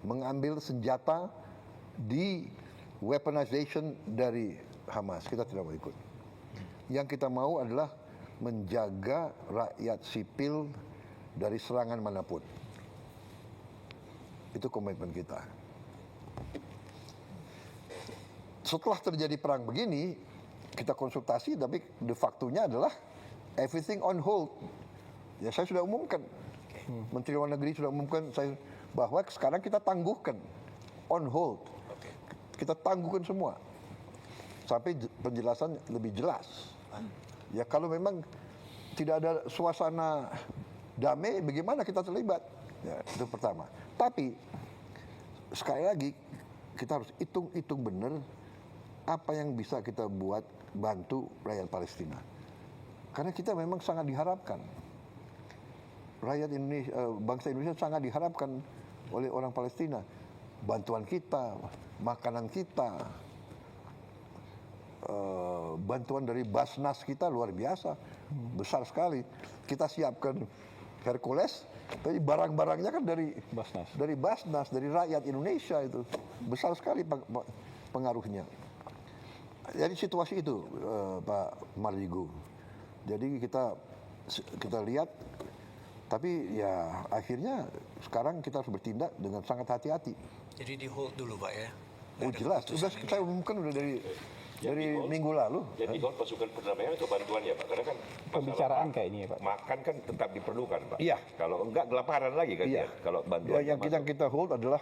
mengambil senjata di weaponization dari Hamas. Kita tidak mau ikut. Yang kita mau adalah menjaga rakyat sipil dari serangan manapun. Itu komitmen kita. Setelah terjadi perang begini, kita konsultasi, tapi de facto-nya adalah everything on hold. Ya, saya sudah umumkan. Menteri Luar Negeri sudah umumkan bahwa sekarang kita tangguhkan on hold. Kita tangguhkan semua sampai penjelasan lebih jelas. Ya, kalau memang tidak ada suasana damai, bagaimana kita terlibat? Ya, itu pertama. Tapi sekali lagi kita harus hitung benar apa yang bisa kita buat bantu rakyat Palestina. Karena kita memang sangat diharapkan. Rakyat Indonesia, bangsa Indonesia sangat diharapkan oleh orang Palestina. Bantuan kita, makanan kita, bantuan dari Basnas kita luar biasa, besar sekali. Kita siapkan Hercules, tapi barang-barangnya kan dari Basnas, dari rakyat Indonesia itu besar sekali pengaruhnya. Jadi situasi itu, Pak Mardigu. Jadi kita lihat, tapi ya akhirnya sekarang kita harus bertindak dengan sangat hati-hati. Jadi di hold dulu Pak ya? Oh jelas, sudah saya umumkan udah dari minggu lalu. Jadi kalau pasukan perdamaian atau bantuan ya Pak? Karena kan Pembicaraan kayak ini ya Pak. makan kan tetap diperlukan Pak. Iya. Kalau enggak kelaparan lagi kan Iya. ya. Kalau bantuan Ya, yang kita hold adalah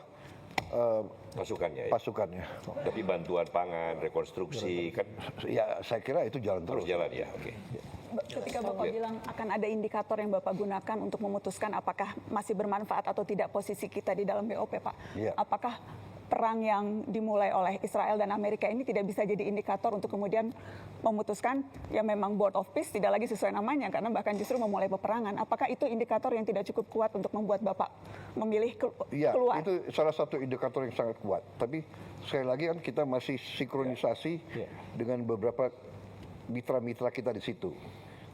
pasukannya. Ya. pasukannya. Tapi bantuan pangan, rekonstruksi kan Ya saya kira itu jalan harus terus. jalan ya. Oke. Ketika Bapak bilang akan ada indikator yang Bapak gunakan untuk memutuskan apakah masih bermanfaat atau tidak posisi kita di dalam BOP, Pak. Iya. Apakah perang yang dimulai oleh Israel dan Amerika ini tidak bisa jadi indikator untuk kemudian memutuskan ya memang Board of Peace tidak lagi sesuai namanya karena bahkan justru memulai peperangan. Apakah itu indikator yang tidak cukup kuat untuk membuat Bapak memilih Iya, keluar? itu salah satu indikator yang sangat kuat. Tapi sekali lagi kan kita masih sinkronisasi dengan beberapa mitra-mitra kita di situ.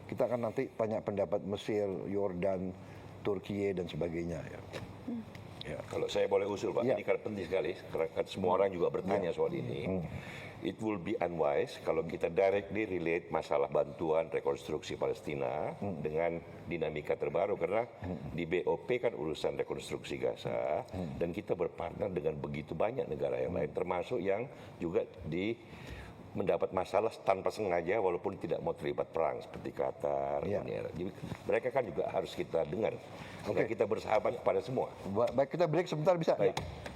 Kita akan nanti tanya pendapat Mesir, Yordan, Turki dan sebagainya. Ya. Ya, kalau saya boleh usul Pak, Ya. ini kan penting sekali, karena kan semua orang juga bertanya soal ini. It will be unwise kalau kita directly relate masalah bantuan rekonstruksi Palestina dengan dinamika terbaru, karena di BOP kan urusan rekonstruksi Gaza, dan kita berpartner dengan begitu banyak negara yang lain, termasuk yang juga mendapat masalah tanpa sengaja walaupun tidak mau terlibat perang seperti Qatar, Uni Arab. Jadi mereka kan juga harus kita dengar. Karena kita bersahabat kepada semua. Baik, kita break sebentar bisa? Baik.